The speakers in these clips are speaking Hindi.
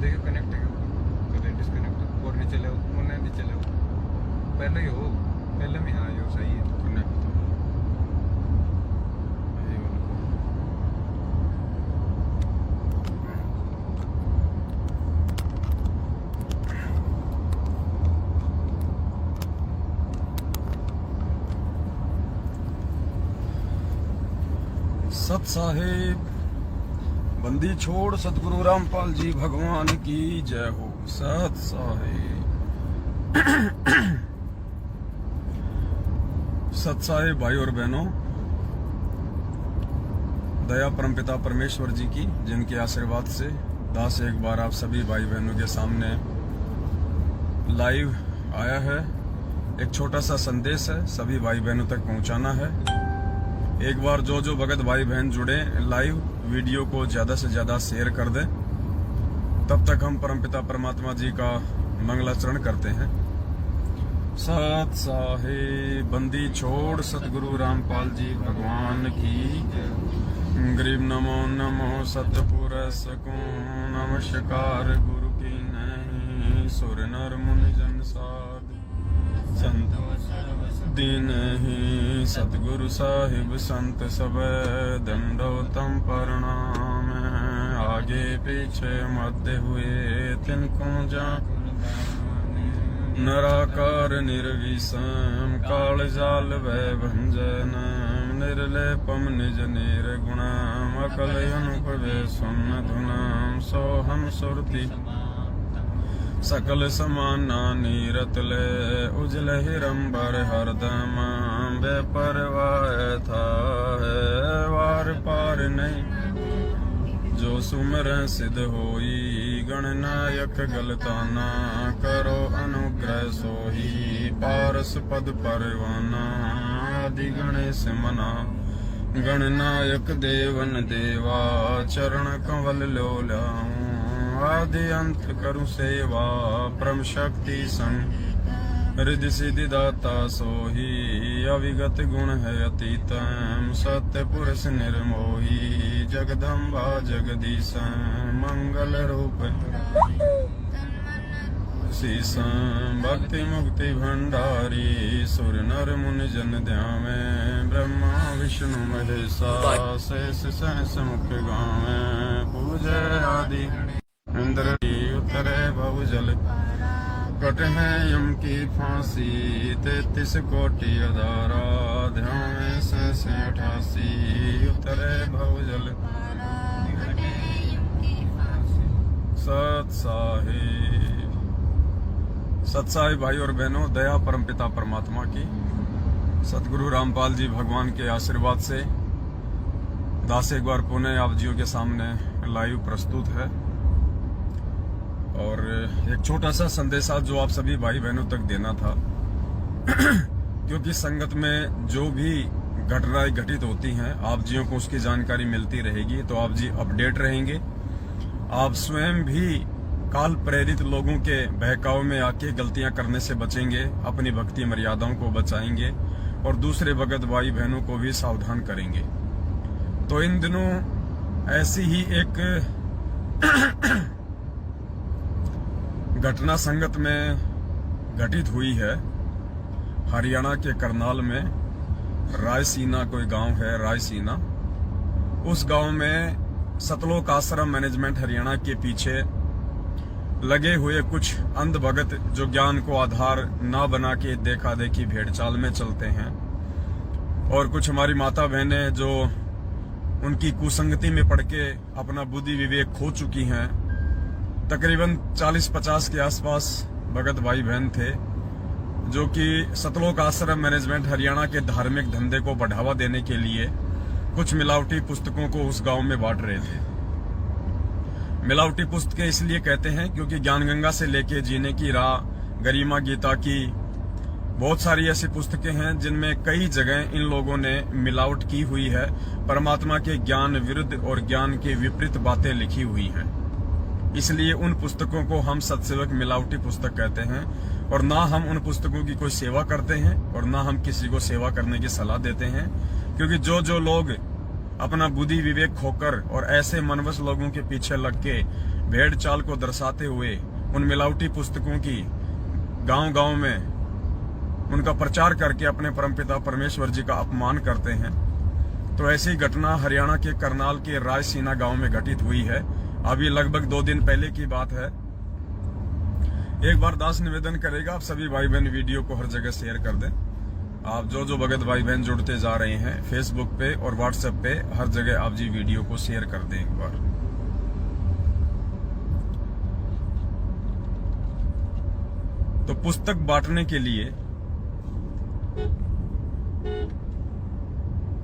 देखो कनेक्ट है कदे डिस्कनेक्ट और नहीं चले उन्हें नहीं चले पहले ही हो पहले में हाँ यो सही है कनेक्ट सत साहेब बंदी छोड़ सतगुरु रामपाल जी भगवान की जय हो। सत साहेब सत साहेब भाई और बहनों, दया परमपिता परमेश्वर जी की जिनके आशीर्वाद से दास एक बार आप सभी भाई बहनों के सामने लाइव आया है। एक छोटा सा संदेश है, सभी भाई बहनों तक पहुंचाना है। एक बार जो भगत भाई बहन जुड़े लाइव वीडियो को ज्यादा से ज्यादा शेयर कर दें, तब तक हम परमपिता परमात्मा जी का मंगलाचरण करते हैं। सत साहेब बंदी छोड़ सतगुरु रामपाल जी भगवान की गरीब नमो नमो सतपुरुष को नमस्कार गुरु की नहीं सुर नर मुनि जन साध संत दीन ही सतगुरु साहिब संत सब दंडोतम प्रणाम। आगे पीछे मध्य हुए तिनको जा नराकार निर्विषम काल जाल वै भंजन निर्लेपम निज निर्गुणम अकल अनुपवे सुन्न धुनम सोहम सुरति सकल समाना नीरत ले उजल हिरंबर हरदम बेपरवाह था है वार पार नहीं जो सुमर सिद्ध होई गणनायक गलताना करो अनुग्रह सोही पारस पद परवाना आदि गणेश मना गणनायक देवन देवा चरण कंवल लो लाऊं आदि अंत करूं सेवा परम शक्ति संग रिद्धि सिद्धि दाता सोही अविगत गुण है अतीतम सत्य पुरुष निर्मोही जगदम्बा जगदीश मंगल रूप शीशम भक्ति मुक्ति भंडारी सुर नर मुनि जन ध्यामे ब्रह्मा विष्णु महेशा शेष सहस मुख गावे पूजे आदि इंद्र की उतरे भवजल कट है यम की फांसी 33 कोटि अधारा ध्यान से 88 उतरे भवजल। सत साहिब भाई और बहनों, दया परमपिता परमात्मा की सतगुरु रामपाल जी भगवान के आशीर्वाद से दास एक बार पुणे आप जियो के सामने लाइव प्रस्तुत है। और एक छोटा सा संदेशा जो आप सभी भाई बहनों तक देना था क्योंकि संगत में जो भी घटनाएं घटित होती हैं आप जियों को उसकी जानकारी मिलती रहेगी, तो आप जी अपडेट रहेंगे। आप स्वयं भी काल प्रेरित लोगों के बहकाव में आके गलतियां करने से बचेंगे, अपनी भक्ति मर्यादाओं को बचाएंगे और दूसरे भगत भाई बहनों को भी सावधान करेंगे। तो इन दिनों ऐसी ही एक घटना संगत में घटित हुई है। हरियाणा के करनाल में रायसीना कोई गांव है, रायसीना। उस गांव में सतलोक आश्रम मैनेजमेंट हरियाणा के पीछे लगे हुए कुछ अंध भगत जो ज्ञान को आधार ना बना के देखा देखी भेड़ चाल में चलते हैं, और कुछ हमारी माता बहनें जो उनकी कुसंगति में पड़ के अपना बुद्धि विवेक खो चुकी हैं। तकरीबन 40-50 के आसपास भगत भाई बहन थे जो कि सतलोक आश्रम मैनेजमेंट हरियाणा के धार्मिक धंधे को बढ़ावा देने के लिए कुछ मिलावटी पुस्तकों को उस गांव में बांट रहे थे। मिलावटी पुस्तकें इसलिए कहते हैं क्योंकि ज्ञान गंगा से लेके जीने की राह, गरिमा गीता की बहुत सारी ऐसी पुस्तकें हैं जिनमें कई जगह इन लोगों ने मिलावट की हुई है, परमात्मा के ज्ञान विरुद्ध और ज्ञान के विपरीत बातें लिखी हुई हैं। इसलिए उन पुस्तकों को हम सत्सेवक मिलावटी पुस्तक कहते हैं, और ना हम उन पुस्तकों की कोई सेवा करते हैं और ना हम किसी को सेवा करने की सलाह देते हैं, क्योंकि जो लोग अपना बुद्धि विवेक खोकर और ऐसे मनवस लोगों के पीछे लग के भेड़ चाल को दर्शाते हुए उन मिलावटी पुस्तकों की गांव-गांव में उनका प्रचार करके अपने परमपिता परमेश्वर जी का अपमान करते हैं। तो ऐसी घटना हरियाणा के करनाल के रायसीना गांव में घटित हुई है। अभी लगभग 2 दिन पहले की बात है। एक बार दास निवेदन करेगा, आप सभी भाई बहन वीडियो को हर जगह शेयर कर दें। आप जो भगत भाई बहन जुड़ते जा रहे हैं फेसबुक पे और व्हाट्सएप पे, हर जगह आप जी वीडियो को शेयर कर दें एक बार। तो पुस्तक बांटने के लिए,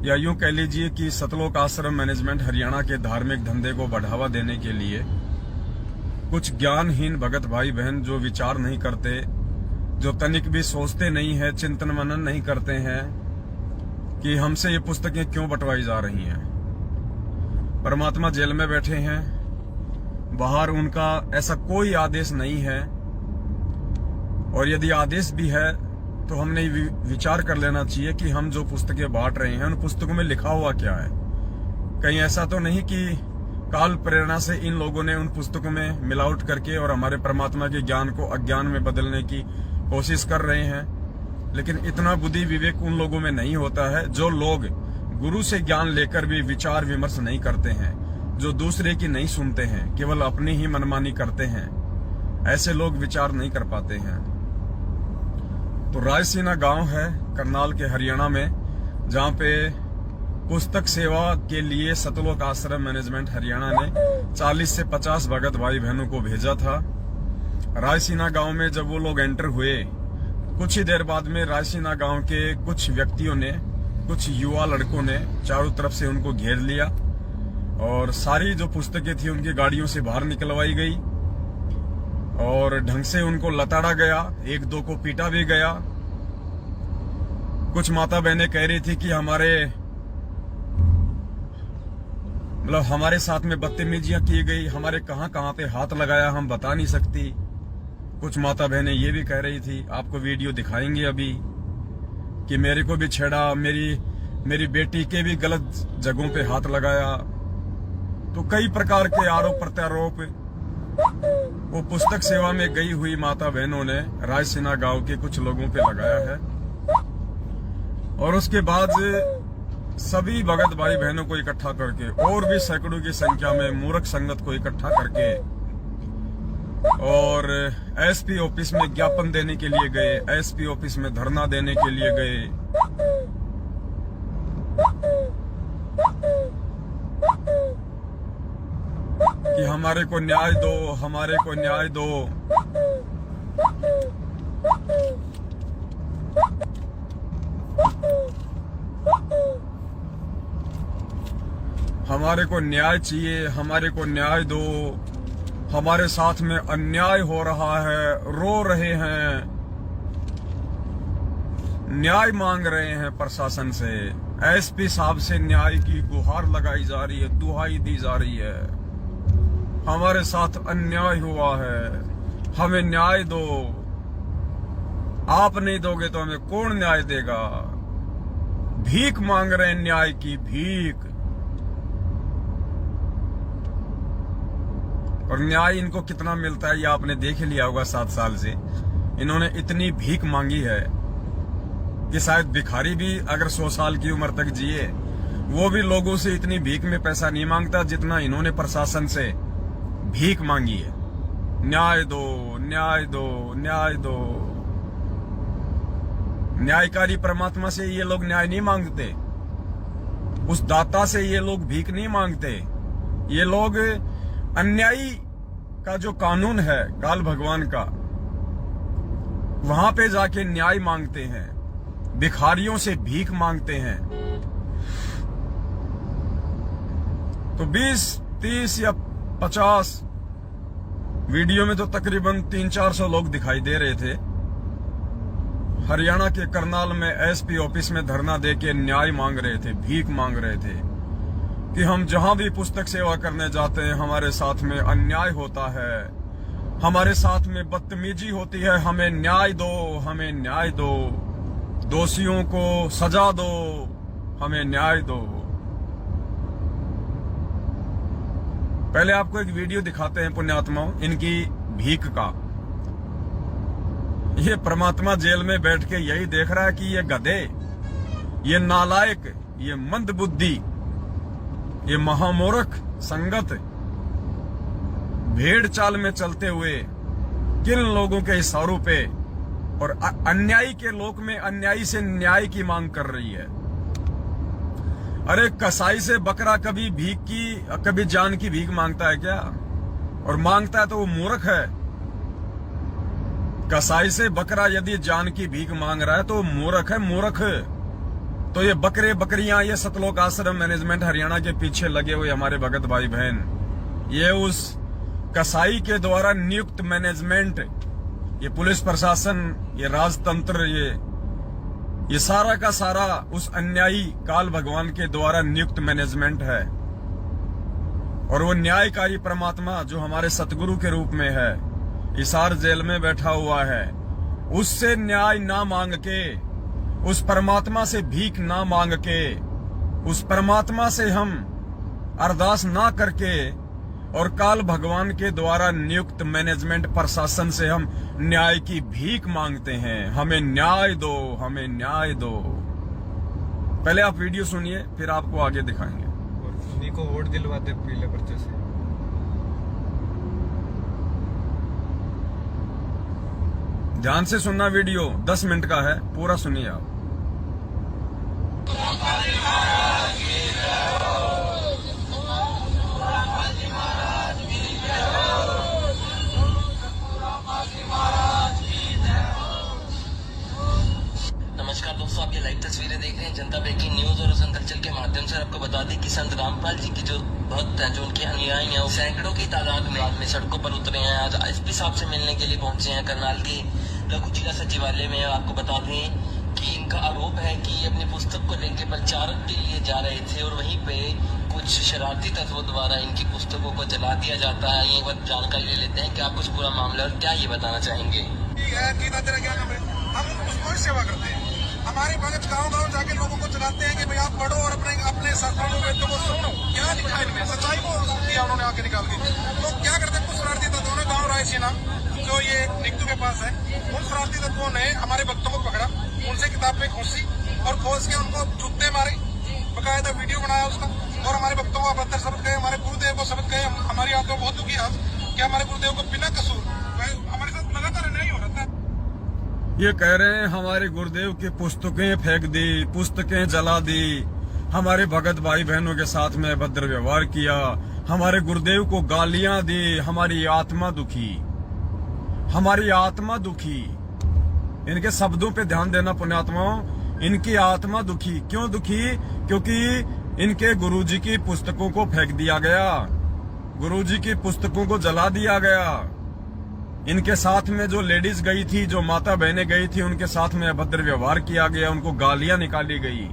या यूं कह लीजिए कि सतलोक आश्रम मैनेजमेंट हरियाणा के धार्मिक धंधे को बढ़ावा देने के लिए कुछ ज्ञानहीन भगत भाई बहन जो विचार नहीं करते, जो तनिक भी सोचते नहीं है, चिंतन मनन नहीं करते हैं कि हमसे ये पुस्तकें क्यों बंटवाई जा रही हैं। परमात्मा जेल में बैठे हैं, बाहर उनका ऐसा कोई आदेश नहीं है, और यदि आदेश भी है तो हमने विचार कर लेना चाहिए कि हम जो पुस्तकें बांट रहे हैं उन पुस्तकों में लिखा हुआ क्या है। कहीं ऐसा तो नहीं कि काल प्रेरणा से इन लोगों ने उन पुस्तकों में मिलावट करके और हमारे परमात्मा के ज्ञान को अज्ञान में बदलने की कोशिश कर रहे हैं। लेकिन इतना बुद्धि विवेक उन लोगों में नहीं होता है। जो लोग गुरु से ज्ञान लेकर भी विचार विमर्श नहीं करते हैं, जो दूसरे की नहीं सुनते हैं, केवल अपनी ही मनमानी करते हैं, ऐसे लोग विचार नहीं कर पाते हैं। तो रायसीना गांव है करनाल के हरियाणा में, जहां पे पुस्तक सेवा के लिए सतलोक आश्रम मैनेजमेंट हरियाणा ने 40 से 50 भगत भाई बहनों को भेजा था। रायसीना गांव में जब वो लोग एंटर हुए, कुछ ही देर बाद में रायसीना गांव के कुछ व्यक्तियों ने, कुछ युवा लड़कों ने चारों तरफ से उनको घेर लिया और सारी जो पुस्तकें थी उनकी गाड़ियों से बाहर निकलवाई गई और ढंग से उनको लताड़ा गया। 1-2 को पीटा भी गया। कुछ माता बहनें कह रही थी कि हमारे साथ में बदतमीजियां की गई, हमारे कहां पे हाथ लगाया हम बता नहीं सकती। कुछ माता बहनें ये भी कह रही थी, आपको वीडियो दिखाएंगे अभी, कि मेरे को भी छेड़ा, मेरी बेटी के भी गलत जगहों पे हाथ लगाया। तो कई प्रकार के आरोप प्रत्यारोप वो पुस्तक सेवा में गई हुई माता बहनों ने रायसीना गांव के कुछ लोगों पे लगाया है। और उसके बाद सभी भगत भाई बहनों को इकट्ठा करके और भी सैकड़ों की संख्या में मूर्ख संगत को इकट्ठा करके और एसपी ऑफिस में ज्ञापन देने के लिए गए, एसपी ऑफिस में धरना देने के लिए गए। कि हमारे को न्याय दो, हमारे को न्याय दो। हमारे को न्याय चाहिए, हमारे को न्याय दो, हमारे साथ में अन्याय हो रहा है, रो रहे हैं, न्याय मांग रहे हैं प्रशासन से। एसपी साहब से न्याय की गुहार लगाई जा रही है, दुहाई दी जा रही है। हमारे साथ अन्याय हुआ है, हमें न्याय दो। आप नहीं दोगे तो हमें कौन न्याय देगा? भीख मांग रहे हैं, न्याय की भीख। और न्याय इनको कितना मिलता है ये आपने देख लिया होगा। 7 साल से इन्होंने इतनी भीख मांगी है कि शायद भिखारी भी अगर 100 साल की उम्र तक जिए, वो भी लोगों से इतनी भीख में पैसा नहीं मांगता जितना इन्होंने प्रशासन से भीख मांगी है। न्याय दो, न्याय दो, न्याय दो। न्यायकारी परमात्मा से ये लोग न्याय नहीं मांगते, उस दाता से ये लोग भीख नहीं मांगते। ये लोग अन्यायी का जो कानून है काल भगवान का, वहां पे जाके न्याय मांगते हैं, भिखारियों से भीख मांगते हैं। तो 20, 30 या 50 वीडियो में तो तकरीबन 300-400 लोग दिखाई दे रहे थे। हरियाणा के करनाल में एसपी ऑफिस में धरना देके न्याय मांग रहे थे, भीख मांग रहे थे कि हम जहां भी पुस्तक सेवा करने जाते हैं हमारे साथ में अन्याय होता है, हमारे साथ में बदतमीजी होती है, हमें न्याय दो, हमें न्याय दो, दोषियों को सजा दो, हमें न्याय दो। पहले आपको एक वीडियो दिखाते हैं पुण्यात्माओं इनकी भीख का। ये परमात्मा जेल में बैठ के यही देख रहा है कि ये गधे, ये नालायक, ये मंदबुद्धि, ये महामूर्ख संगत भेड़ चाल में चलते हुए किन लोगों के इशारों पे और अन्यायी के लोक में अन्यायी से न्याय की मांग कर रही है। अरे कसाई से बकरा कभी भीख की, कभी जान की भीख मांगता है क्या? और मांगता है तो वो मूर्ख है। कसाई से बकरा यदि जान की भीख मांग रहा है तो मूर्ख है, मूर्ख। तो ये बकरे बकरियां, ये सतलोक आश्रम मैनेजमेंट हरियाणा के पीछे लगे हुए हमारे भगत भाई बहन, ये उस कसाई के द्वारा नियुक्त मैनेजमेंट, ये पुलिस प्रशासन, ये राजतंत्र, ये सारा का सारा उस अन्यायी काल भगवान के द्वारा नियुक्त मैनेजमेंट है। और वो न्यायकारी परमात्मा जो हमारे सतगुरु के रूप में है, हिसार जेल में बैठा हुआ है, उससे न्याय ना मांग के, उस परमात्मा से भीख ना मांग के, उस परमात्मा से हम अरदास ना करके और काल भगवान के द्वारा नियुक्त मैनेजमेंट प्रशासन से हम न्याय की भीख मांगते हैं। हमें न्याय दो, हमें न्याय दो। पहले आप वीडियो सुनिए, फिर आपको आगे दिखाएंगे। और उन्हीं को वोट दिलवाते पीले पर्चे से। ध्यान से सुनना, वीडियो 10 मिनट का है, पूरा सुनिए आप। नमस्कार दोस्तों, आप ये लाइव तस्वीरें देख रहे हैं जनता ब्रेकिंग न्यूज और उस अंतरचल के माध्यम से। आपको बता दें कि संत रामपाल जी की जो भक्त हैं, जो उनके अनुयायी हैं, वो सैकड़ों की तादाद में सड़कों पर उतरे हैं। आज एसपी साहब से मिलने के लिए पहुंचे हैं करनाल के लघु जिला सचिवालय में। आपको बता दें कि इनका आरोप है कि ये अपनी पुस्तक को लेकर प्रचार के लिए जा रहे थे और वहीं पे कुछ शरारती तत्वों द्वारा इनकी पुस्तकों को जला दिया जाता है। ये बात जानकारी ले लेते हैं, क्या कुछ पूरा मामला और क्या ये बताना चाहेंगे। हम उसको सेवा करते हैं। हमारे भगत गांव जाके लोगों को चलाते हैं कि भाई आप पढ़ो और अपने शास्त्रों वेदों को सुनो। क्या लिखा है इनमें? सच्चाई को दिया उन्होंने आके निकाल के। तो क्या करते हैं, कुछ शरारती तत्वों ने गाँव रायसीना जो ये निकटू के पास है, उन शरारती तत्वों ने हमारे भक्तों को पकड़ा, उनसे किताब पे खोसी और खोस के उनको जूते मारे, बकायदा वीडियो बनाया उसका, और हमारे भक्तों को अभद्र शब्द कहे, हमारे गुरुदेव को शब्द कहे। हमारी आत्मा बहुत दुखी आज कि हमारे गुरुदेव को बिना कसूर हमारे साथ लगातार नहीं हो रहा था। ये कह रहे हैं हमारे गुरुदेव की पुस्तकें फेंक दी, पुस्तकें जला दी, हमारे भगत भाई बहनों के साथ में अभद्र व्यवहार किया, हमारे गुरुदेव को गालियां दी, हमारी आत्मा दुखी, हमारी आत्मा दुखी। इनके शब्दों पे ध्यान देना पुण्यात्माओं, इनकी आत्मा दुखी। क्यों दुखी? क्योंकि इनके गुरुजी की पुस्तकों को फेंक दिया गया, गुरुजी की पुस्तकों को जला दिया गया। इनके साथ में जो लेडीज गई थी, जो माता बहनें गई थी, उनके साथ में अभद्र व्यवहार किया गया, उनको गालियां निकाली गई।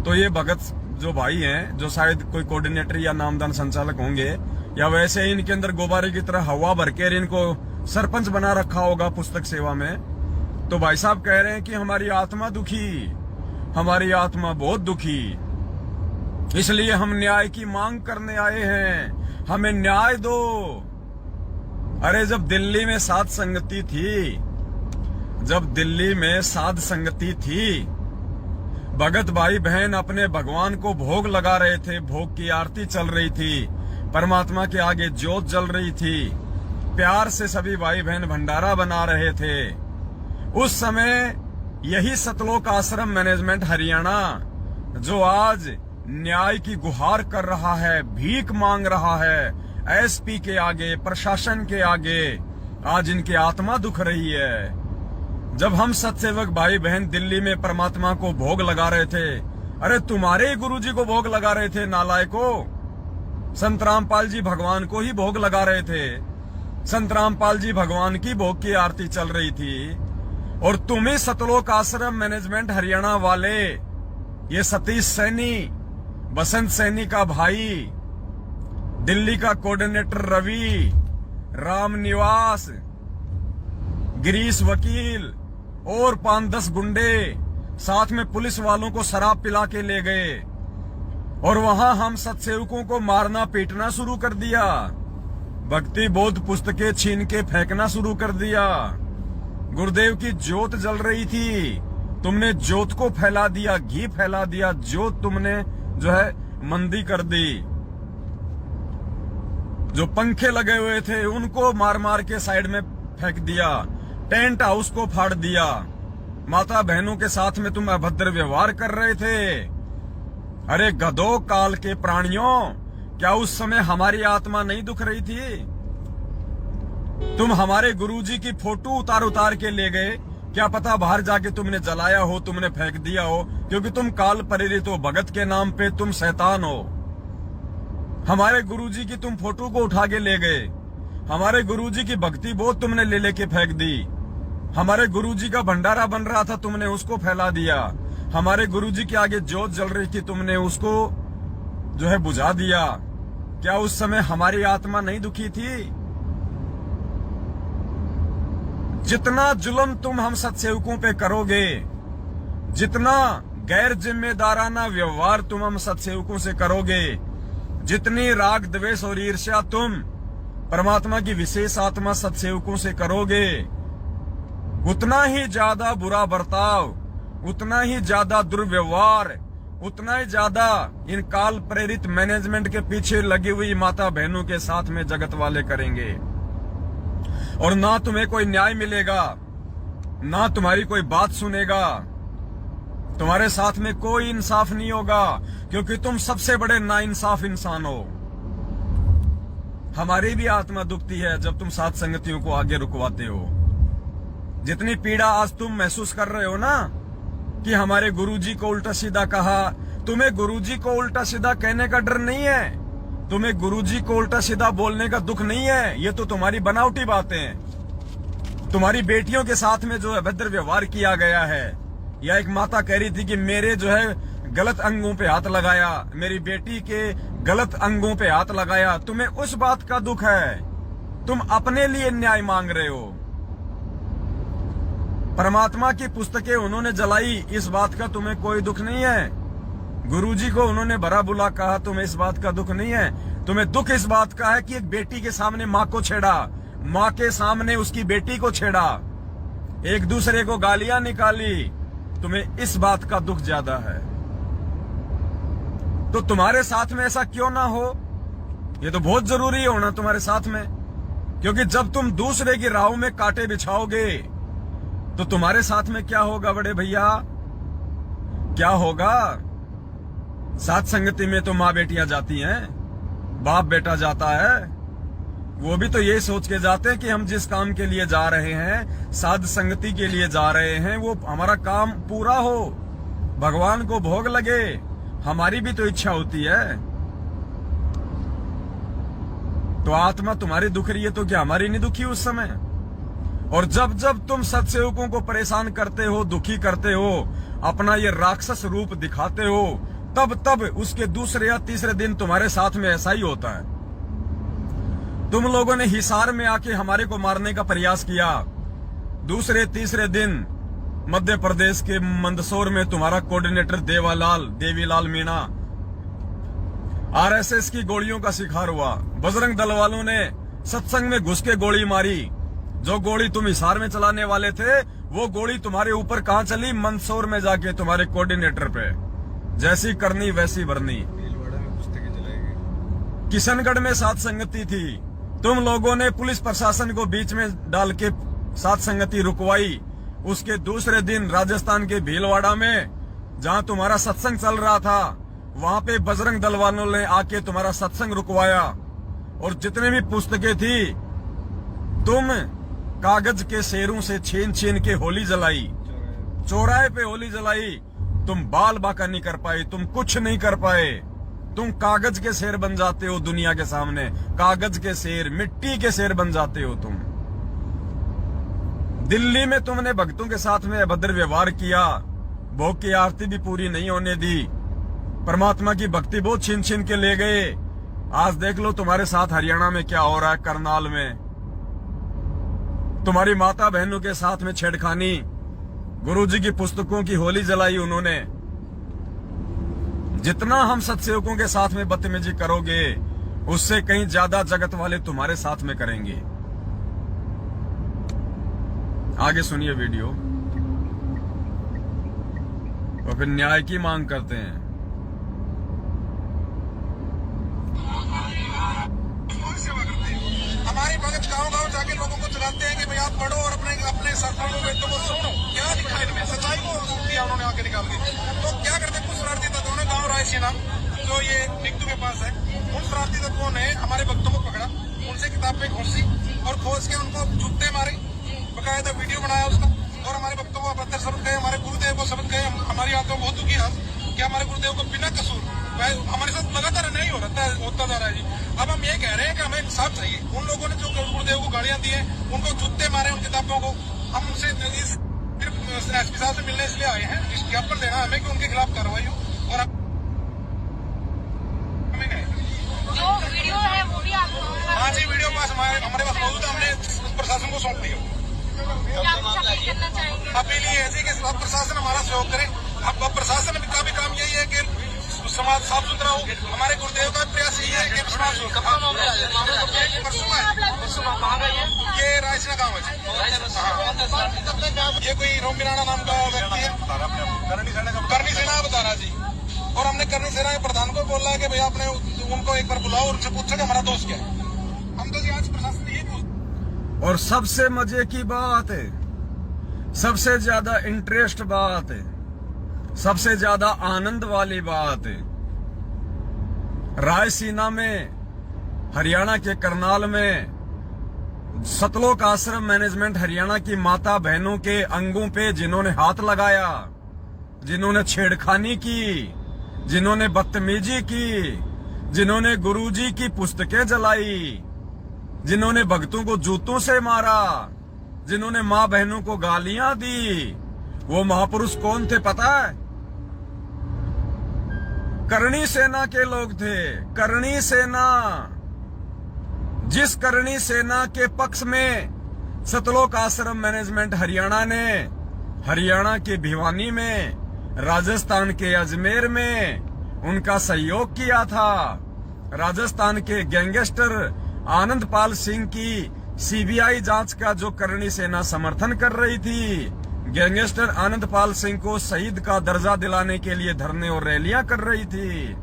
तो ये भगत जो भाई हैं, जो शायद कोई कोऑर्डिनेटर या नामदान संचालक होंगे, या वैसे ही इनके अंदर गुब्बारे की तरह हवा भर के इनको सरपंच बना रखा होगा पुस्तक सेवा में। तो भाई साहब कह रहे हैं कि हमारी आत्मा दुखी, हमारी आत्मा बहुत दुखी, इसलिए हम न्याय की मांग करने आए हैं, हमें न्याय दो। अरे जब दिल्ली में साध संगति थी, जब दिल्ली में साध संगति थी, भगत भाई बहन अपने भगवान को भोग लगा रहे थे, भोग की आरती चल रही थी, परमात्मा के आगे ज्योत जल रही थी, प्यार से सभी भाई बहन भंडारा बना रहे थे। उस समय यही सतलोक आश्रम मैनेजमेंट हरियाणा जो आज न्याय की गुहार कर रहा है, भीख मांग रहा है एसपी के आगे, प्रशासन के आगे, आज इनकी आत्मा दुख रही है। जब हम सत्सेवक भाई बहन दिल्ली में परमात्मा को भोग लगा रहे थे, अरे तुम्हारे ही गुरुजी को भोग लगा रहे थे नालायको। संत रामपाल जी भगवान को ही भोग लगा रहे थे, संत रामपाल जी भगवान की भोग की आरती चल रही थी, और तुम्हें सतलोक आश्रम मैनेजमेंट हरियाणा वाले, ये सतीश सैनी, बसंत सैनी का भाई, दिल्ली का कोऑर्डिनेटर रवि, राम निवास, गिरीश वकील और 5-10 गुंडे साथ में पुलिस वालों को शराब पिला के ले गए। और वहां हम सत्सेवकों को मारना पीटना शुरू कर दिया, भक्ति बोध पुस्तकें छीन के फेंकना शुरू कर दिया। गुरुदेव की ज्योत जल रही थी, तुमने ज्योत को फैला दिया, घी फैला दिया, ज्योत तुमने जो है मंदी कर दी। जो पंखे लगे हुए थे उनको मार मार के साइड में फेंक दिया, टेंट हाउस को फाड़ दिया। माता बहनों के साथ में तुम अभद्र व्यवहार कर रहे थे। अरे गधों काल के प्राणियों, क्या उस समय हमारी आत्मा नहीं दुख रही थी? तुम हमारे गुरुजी की फोटो उतार उतार के ले गए, क्या पता बाहर जाके तुमने जलाया हो, तुमने फेंक दिया हो, क्योंकि तुम काल प्रेरित हो, भगत के नाम पे तुम शैतान हो। हमारे गुरुजी की तुम फोटो को उठा के ले गए, हमारे गुरुजी की भक्ति बोध तुमने ले लेके फेंक दी। हमारे गुरुजी का भंडारा बन रहा था, तुमने उसको फैला दिया। हमारे गुरुजी के आगे ज्योत जल रही थी, तुमने उसको जो है बुझा दिया। क्या उस समय हमारी आत्मा नहीं दुखी थी? जितना जुल्म तुम हम सत्सेवकों पे करोगे, जितना गैर जिम्मेदाराना व्यवहार तुम हम सत्सेवकों से करोगे, जितनी राग द्वेष और ईर्ष्या तुम परमात्मा की विशेष आत्मा सत्सेवकों से करोगे, उतना ही ज्यादा बुरा बर्ताव, उतना ही ज्यादा दुर्व्यवहार, उतना ही ज्यादा इन काल प्रेरित मैनेजमेंट के पीछे लगी हुई माता बहनों के साथ में जगत वाले करेंगे। और ना तुम्हें कोई न्याय मिलेगा, ना तुम्हारी कोई बात सुनेगा, तुम्हारे साथ में कोई इंसाफ नहीं होगा, क्योंकि तुम सबसे बड़े नाइंसाफ इंसान हो। हमारी भी आत्मा दुखती है जब तुम साथ संगतियों को आगे रुकवाते हो। जितनी पीड़ा आज तुम महसूस कर रहे हो ना कि हमारे गुरुजी को उल्टा सीधा कहा, तुम्हें गुरुजी को उल्टा सीधा कहने का डर नहीं है, तुम्हें गुरुजी को उल्टा सीधा बोलने का दुख नहीं है। ये तो तुम्हारी बनावटी बातें हैं। तुम्हारी बेटियों के साथ में जो अभद्र व्यवहार किया गया है, या एक माता कह रही थी कि मेरे जो है गलत अंगों पे हाथ लगाया, मेरी बेटी के गलत अंगों पे हाथ लगाया, तुम्हें उस बात का दुख है। तुम अपने लिए न्याय मांग रहे हो। परमात्मा की पुस्तकें उन्होंने जलाई, इस बात का तुम्हें कोई दुख नहीं है। गुरुजी को उन्होंने भरा बुला कहा, तुम्हें इस बात का दुख नहीं है। तुम्हें दुख इस बात का है कि एक बेटी के सामने माँ को छेड़ा, माँ के सामने उसकी बेटी को छेड़ा, एक दूसरे को गालियां निकाली, तुम्हें इस बात का दुख ज्यादा है। तो तुम्हारे साथ में ऐसा क्यों ना हो? ये तो बहुत जरूरी होना तुम्हारे साथ में, क्योंकि जब तुम दूसरे की राहों में कांटे बिछाओगे तो तुम्हारे साथ में क्या होगा बड़े भैया? क्या होगा? साथ संगति में तो माँ बेटियां जाती हैं, बाप बेटा जाता है, वो भी तो यही सोच के जाते हैं कि हम जिस काम के लिए जा रहे हैं, साध संगति के लिए जा रहे हैं, वो हमारा काम पूरा हो, भगवान को भोग लगे। हमारी भी तो इच्छा होती है। तो आत्मा तुम्हारी दुख रही है तो क्या हमारी नहीं दुखी उस समय? और जब जब तुम सत्सेवकों को परेशान करते हो, दुखी करते हो, अपना ये राक्षस रूप दिखाते हो, तब तब उसके दूसरे या तीसरे दिन तुम्हारे साथ में ऐसा ही होता है। तुम लोगों ने हिसार में आके हमारे को मारने का प्रयास किया, दूसरे तीसरे दिन मध्य प्रदेश के मंदसौर में तुम्हारा कोऑर्डिनेटर देवीलाल मीणा आरएसएस की गोलियों का शिकार हुआ। बजरंग दल वालों ने सत्संग में घुस के गोली मारी। जो गोली तुम हिसार में चलाने वाले थे, वो गोली तुम्हारे ऊपर कहां चली? मंदसौर में जाके तुम्हारे कोऑर्डिनेटर पे। जैसी करनी वैसी भरनी। भीलवाड़ा में पुस्तकें जलाई गई। किशनगढ़ में साथ संगति थी, तुम लोगों ने पुलिस प्रशासन को बीच में डाल के साथ संगति रुकवाई। उसके दूसरे दिन राजस्थान के भीलवाड़ा में, जहां तुम्हारा सत्संग चल रहा था, वहां पे बजरंग दल वालों ने आके तुम्हारा सत्संग रुकवाया। और जितने भी पुस्तकें थी, तुम कागज के शेरों से छीन छीन के होली जलाई, चौराहे पे होली जलाई। तुम बाल बाका नहीं कर पाए, तुम कुछ नहीं कर पाए। तुम कागज के शेर बन जाते हो दुनिया के सामने, कागज के शेर, मिट्टी के शेर बन जाते हो तुम। दिल्ली में तुमने भक्तों के साथ में अभद्र व्यवहार किया, भोग की आरती भी पूरी नहीं होने दी, परमात्मा की भक्ति बहुत छीन छीन के ले गए। आज देख लो तुम्हारे साथ हरियाणा में क्या हो रहा है, करनाल में। तुम्हारी माता बहनों के साथ में छेड़खानी, गुरुजी की पुस्तकों की होली जलाई उन्होंने। जितना हम सत्सेवकों के साथ में बदतमीजी करोगे उससे कहीं ज्यादा जगत वाले तुम्हारे साथ में करेंगे। आगे सुनिए वीडियो। और फिर न्याय की मांग करते हैं। हमारे भगत गांव-गांव जाके लोगों को जगाते हैं कि भाई आप पढ़ो और अपने शास्त्रों वेदों को सुनो। क्या लिखा है इनमें? सच्चाई को दिया उन्होंने आके निकाल के। तो क्या करते कुछ शरारती तत्वों ने गांव रायसेना जो ये निगतू के पास है, उन शरारती तत्वों ने हमारे भक्तों को पकड़ा, उनसे किताब पे घुसी और खोज के उनको जूते मारे, बकायदा वीडियो बनाया उसका, और हमारे भक्तों को अभद्र शब्द कहे, हमारे गुरुदेव को शब्द कहे। हमारी आत्मा बहुत दुखी है कि हमारे गुरुदेव को बिना कसूर हमारे साथ लगातार नहीं होता जा रहा है जी। अब हम ये कह रहे हैं कि हमें इंसाफ चाहिए। उन लोगों ने जो गुरुदेव को गालियां दी हैं, उनको जूते मारे उन किताबों को। हम उनसे सिर्फ एसपी साहब से मिलने इसलिए आए हैं, ज्ञापन देना हमें कि उनके खिलाफ कार्रवाई हो। और जो वीडियो है वो भी आपको? हाँ जी, वीडियो पास हमारे पास मौजूद है, हमने प्रशासन को सौंप दिया। करना चाहेंगे अपील ये है जी कि प्रशासन हमारा सहयोग करे। अब प्रशासन का भी काम यही है कि समाज साफ सुथरा हो। हमारे गुरुदेव का प्रयास यही है कि समाज ये रायसेना गाँव है। ये कोई रोमी राणा नाम का व्यक्ति है, करनी सेना बता रहा जी। और हमने करनी सेना के प्रधान को बोला है कि भैया आपने उनको एक बार बुलाओ और उनसे पूछो कि हमारा दोस्त क्या है। हम तो जी आज प्रशासन यही पूछते। और सबसे मजे की बात है, सबसे ज्यादा इंटरेस्ट बात है, सबसे ज्यादा आनंद वाली बात है, रायसीना में, हरियाणा के करनाल में सतलोक आश्रम मैनेजमेंट हरियाणा की माता बहनों के अंगों पे जिन्होंने हाथ लगाया, जिन्होंने छेड़खानी की, जिन्होंने बदतमीजी की, जिन्होंने गुरुजी की पुस्तकें जलाई, जिन्होंने भक्तों को जूतों से मारा, जिन्होंने मां बहनों को गालियां दी, वो महापुरुष कौन थे पता है? करणी सेना के लोग थे। करणी सेना, जिस करणी सेना के पक्ष में सतलोक आश्रम मैनेजमेंट हरियाणा ने हरियाणा के भिवानी में, राजस्थान के अजमेर में उनका सहयोग किया था। राजस्थान के गैंगस्टर आनंदपाल सिंह की सीबीआई जांच का जो करणी सेना समर्थन कर रही थी, गैंगस्टर आनंदपाल सिंह को शहीद का दर्जा दिलाने के लिए धरने और रैलियां कर रही थी,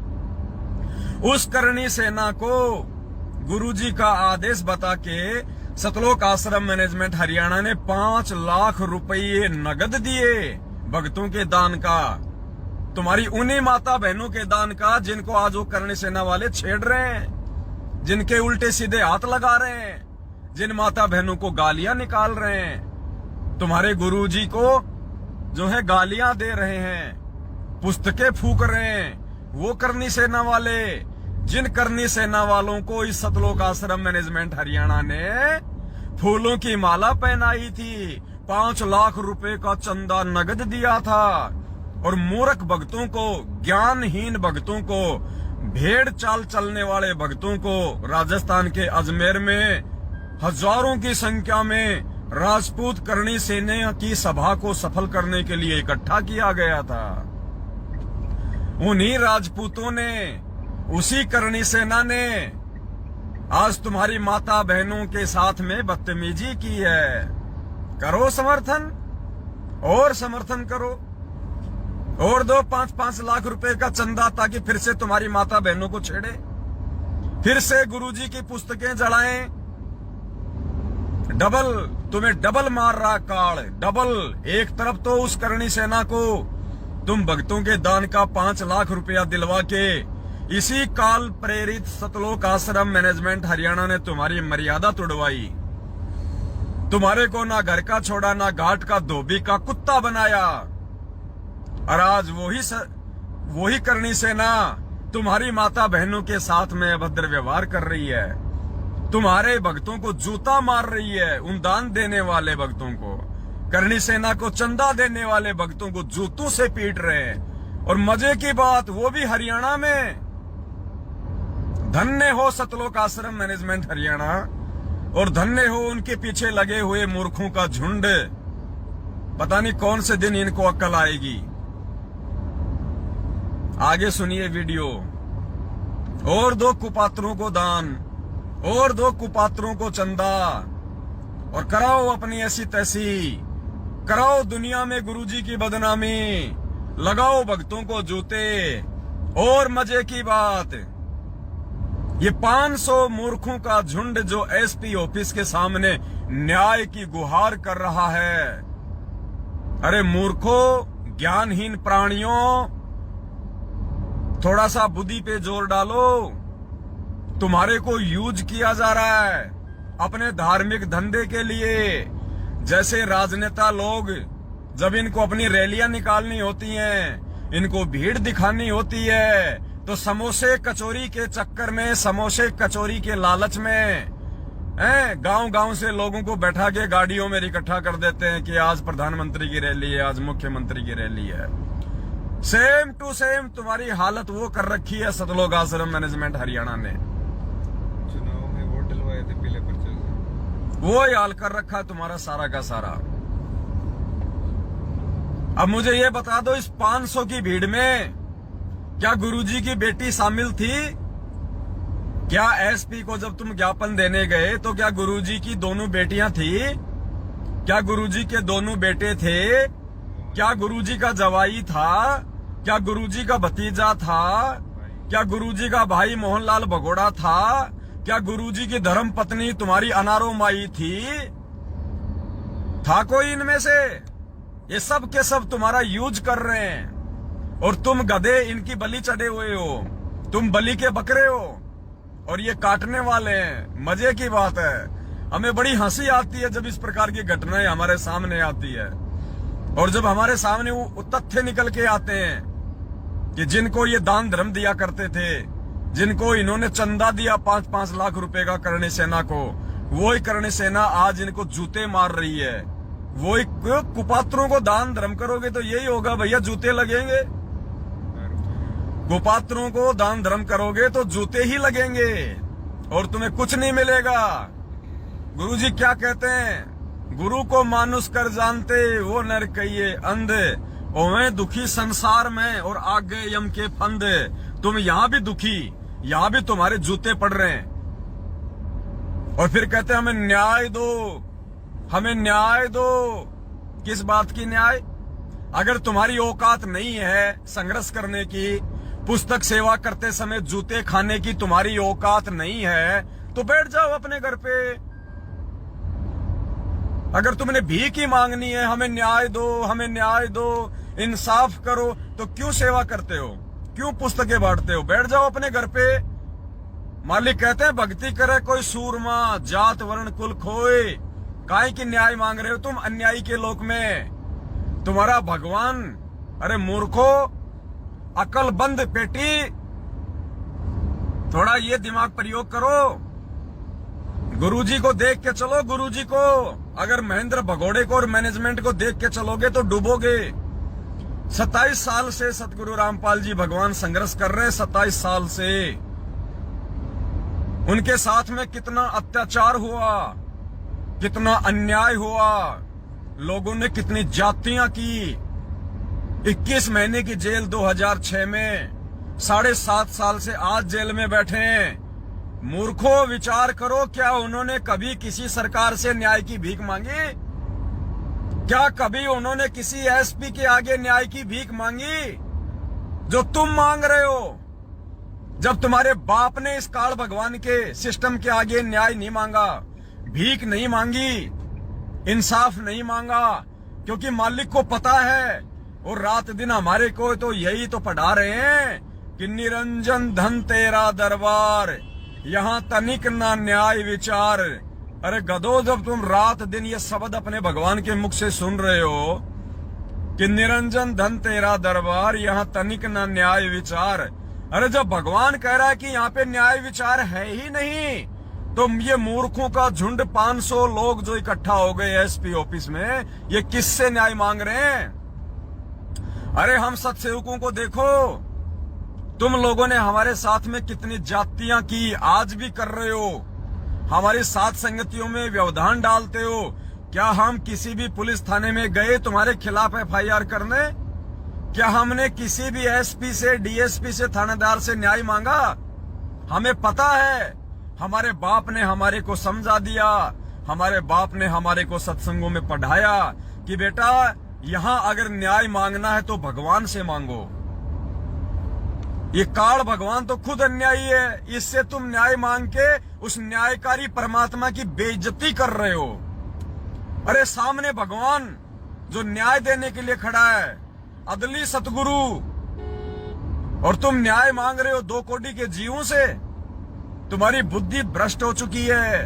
उस करणी सेना को गुरुजी का आदेश बता के सतलोक आश्रम मैनेजमेंट हरियाणा ने 5 लाख रुपये नगद दिए भक्तों के दान का। तुम्हारी उन्हीं माता बहनों के दान का जिनको आज वो करणी सेना वाले छेड़ रहे हैं, जिनके उल्टे सीधे हाथ लगा रहे हैं, जिन माता बहनों को गालियां निकाल रहे हैं। तुम्हारे गुरुजी को जो है गालियां दे रहे हैं, पुस्तकें फूक रहे हैं, वो करनी सेना वाले, जिन करनी सेना वालों को इस सतलोक आश्रम मैनेजमेंट हरियाणा ने फूलों की माला पहनाई थी, 5 लाख रुपए का चंदा नगद दिया था, और मूर्ख भक्तों को, ज्ञानहीन भक्तों को, भेड़ चाल चलने वाले भक्तों को राजस्थान के अजमेर में हजारों की संख्या में राजपूत करणी सेना की सभा को सफल करने के लिए इकट्ठा किया गया था। उन्हीं राजपूतों ने, उसी करणी सेना ने आज तुम्हारी माता बहनों के साथ में बदतमीजी की है। करो समर्थन, और समर्थन करो, और दो 5-5 लाख रुपए का चंदा, ताकि फिर से तुम्हारी माता बहनों को छेड़े, फिर से गुरुजी की पुस्तकें जलाएं। डबल, तुम्हें डबल मार रहा काल, डबल। एक तरफ तो उस करणी सेना को तुम भक्तों के दान का 5 लाख रुपया दिलवा के इसी काल प्रेरित सतलोक आश्रम मैनेजमेंट हरियाणा ने तुम्हारी मर्यादा तोड़वाई, तुम्हारे को ना घर का छोड़ा, ना घाट का धोबी का कुत्ता बनाया, और आज वही करणी सेना तुम्हारी माता बहनों के साथ में अभद्र व्यवहार कर रही है, तुम्हारे भक्तों को जूता मार रही है। उन दान देने वाले भक्तों को, करणी सेना को चंदा देने वाले भक्तों को जूतों से पीट रहे हैं। और मजे की बात, वो भी हरियाणा में। धन्य हो सतलोक आश्रम मैनेजमेंट हरियाणा, और धन्य हो उनके पीछे लगे हुए मूर्खों का झुंड। पता नहीं कौन से दिन इनको अक्ल आएगी। आगे सुनिए वीडियो। और दो कुपात्रों को दान, और दो कुपात्रों को चंदा, और कराओ अपनी ऐसी तैसी, कराओ दुनिया में गुरुजी की बदनामी, लगाओ भक्तों को जूते। और मजे की बात, ये 500 मूर्खों का झुंड जो एसपी ऑफिस के सामने न्याय की गुहार कर रहा है। अरे मूर्खों, ज्ञानहीन प्राणियों, थोड़ा सा बुद्धि पे जोर डालो। तुम्हारे को यूज किया जा रहा है अपने धार्मिक धंधे के लिए। जैसे राजनेता लोग जब इनको अपनी रैलियां निकालनी होती हैं, इनको भीड़ दिखानी होती है, तो समोसे कचौरी के चक्कर में, समोसे कचौरी के लालच में गांव गांव से लोगों को बैठा के गाड़ियों में इकट्ठा कर देते हैं कि आज प्रधानमंत्री की रैली है, आज मुख्यमंत्री की रैली है। सेम टू सेम तुम्हारी हालत वो कर रखी है सतलोक आश्रम मैनेजमेंट हरियाणा ने। चुनाव में वोट डलवाए थे पीले पर्चे से, वो ही हाल कर रखा है तुम्हारा सारा का सारा। अब मुझे ये बता दो, इस 500 की भीड़ में क्या गुरुजी की बेटी शामिल थी? क्या एसपी को जब तुम ज्ञापन देने गए तो क्या गुरुजी की दोनों बेटियां थी? क्या गुरुजी के दोनों बेटे थे? क्या गुरुजी का जवाई था? क्या गुरुजी का भतीजा था? क्या गुरुजी का भाई मोहनलाल भगोड़ा था? क्या गुरुजी की धर्म पत्नी तुम्हारी अनारो माई थी? था कोई इनमें से? ये सब के सब तुम्हारा यूज कर रहे हैं और तुम गधे इनकी बलि चढ़े हुए हो, तुम बलि के बकरे हो और ये काटने वाले हैं। मजे की बात है, हमें बड़ी हंसी आती है जब इस प्रकार की घटनाएं हमारे सामने आती है और जब हमारे सामने वो तथ्य निकल के आते हैं कि जिनको ये दान धर्म दिया करते थे, जिनको इन्होंने चंदा दिया 5-5 लाख रुपए का करणी सेना को, वो ही करणी सेना आज इनको जूते मार रही है। वो ही कुपात्रों को दान धर्म करोगे तो यही होगा भैया, जूते लगेंगे। कुपात्रों को दान धर्म करोगे तो जूते ही लगेंगे और तुम्हें कुछ नहीं मिलेगा। गुरुजी क्या कहते हैं? गुरु को मानुष कर जानते वो नर कहिए अंधे, ओवे दुखी संसार में और आगे यम के फंदे। तुम यहां भी दुखी, यहां भी तुम्हारे जूते पड़ रहे हैं और फिर कहते हैं हमें न्याय दो, हमें न्याय दो। किस बात की न्याय? अगर तुम्हारी औकात नहीं है संघर्ष करने की, पुस्तक सेवा करते समय जूते खाने की तुम्हारी औकात नहीं है, तो बैठ जाओ अपने घर पे। अगर तुमने भीख ही मांगनी है, हमें न्याय दो, हमें न्याय दो, इंसाफ करो, तो क्यों सेवा करते हो, क्यों पुस्तकें बांटते हो? बैठ जाओ अपने घर पे। मालिक कहते हैं भक्ति करे कोई सूरमा, जात वर्ण कुल खोए। काहे की न्याय मांग रहे हो तुम अन्यायी के लोक में? तुम्हारा भगवान, अरे मूर्खो, अकल बंद पेटी, थोड़ा ये दिमाग प्रयोग करो। गुरुजी को देख के चलो, गुरुजी को। अगर महेंद्र भगोड़े को और मैनेजमेंट को देख के चलोगे तो डूबोगे। 27 साल से सतगुरु रामपाल जी भगवान संघर्ष कर रहे हैं, 27 साल से। उनके साथ में कितना अत्याचार हुआ, कितना अन्याय हुआ, लोगों ने कितनी जातियां की। 21 महीने की जेल 2006 में, 7.5 साल से आज जेल में बैठे हैं। मूर्खों, विचार करो, क्या उन्होंने कभी किसी सरकार से न्याय की भीख मांगी? क्या कभी उन्होंने किसी एसपी के आगे न्याय की भीख मांगी जो तुम मांग रहे हो? जब तुम्हारे बाप ने इस काल भगवान के सिस्टम के आगे न्याय नहीं मांगा, भीख नहीं मांगी, इंसाफ नहीं मांगा, क्योंकि मालिक को पता है और रात दिन हमारे को तो यही तो पढ़ा रहे हैं कि निरंजन धन तेरा दरबार, यहाँ तनिक ना न्याय विचार। अरे गधो, जब तुम रात दिन ये शब्द अपने भगवान के मुख से सुन रहे हो कि निरंजन धन तेरा दरबार, यहाँ तनिक ना न्याय विचार, अरे जब भगवान कह रहा है कि यहाँ पे न्याय विचार है ही नहीं, तो ये मूर्खों का झुंड 500 लोग जो इकट्ठा हो गए एसपी ऑफिस में, ये किससे न्याय मांग रहे हैं? अरे हम सत्सेवकों को देखो, तुम लोगों ने हमारे साथ में कितनी जातियां की, आज भी कर रहे हो। हमारी साथ संगतियों में व्यवधान डालते हो। क्या हम किसी भी पुलिस थाने में गए तुम्हारे खिलाफ FIR करने? क्या हमने किसी भी एसपी से, डीएसपी से, थानेदार से न्याय मांगा? हमें पता है, हमारे बाप ने हमारे को समझा दिया, हमारे बाप ने हमारे को सत्संगों में पढ़ाया कि बेटा यहां अगर न्याय मांगना है तो भगवान से मांगो। ये काल भगवान तो खुद अन्यायी है, इससे तुम न्याय मांग के उस न्यायकारी परमात्मा की बेइज्जती कर रहे हो। अरे सामने भगवान जो न्याय देने के लिए खड़ा है, अदली सतगुरु, और तुम न्याय मांग रहे हो 2 कोटी के जीवों से। तुम्हारी बुद्धि भ्रष्ट हो चुकी है।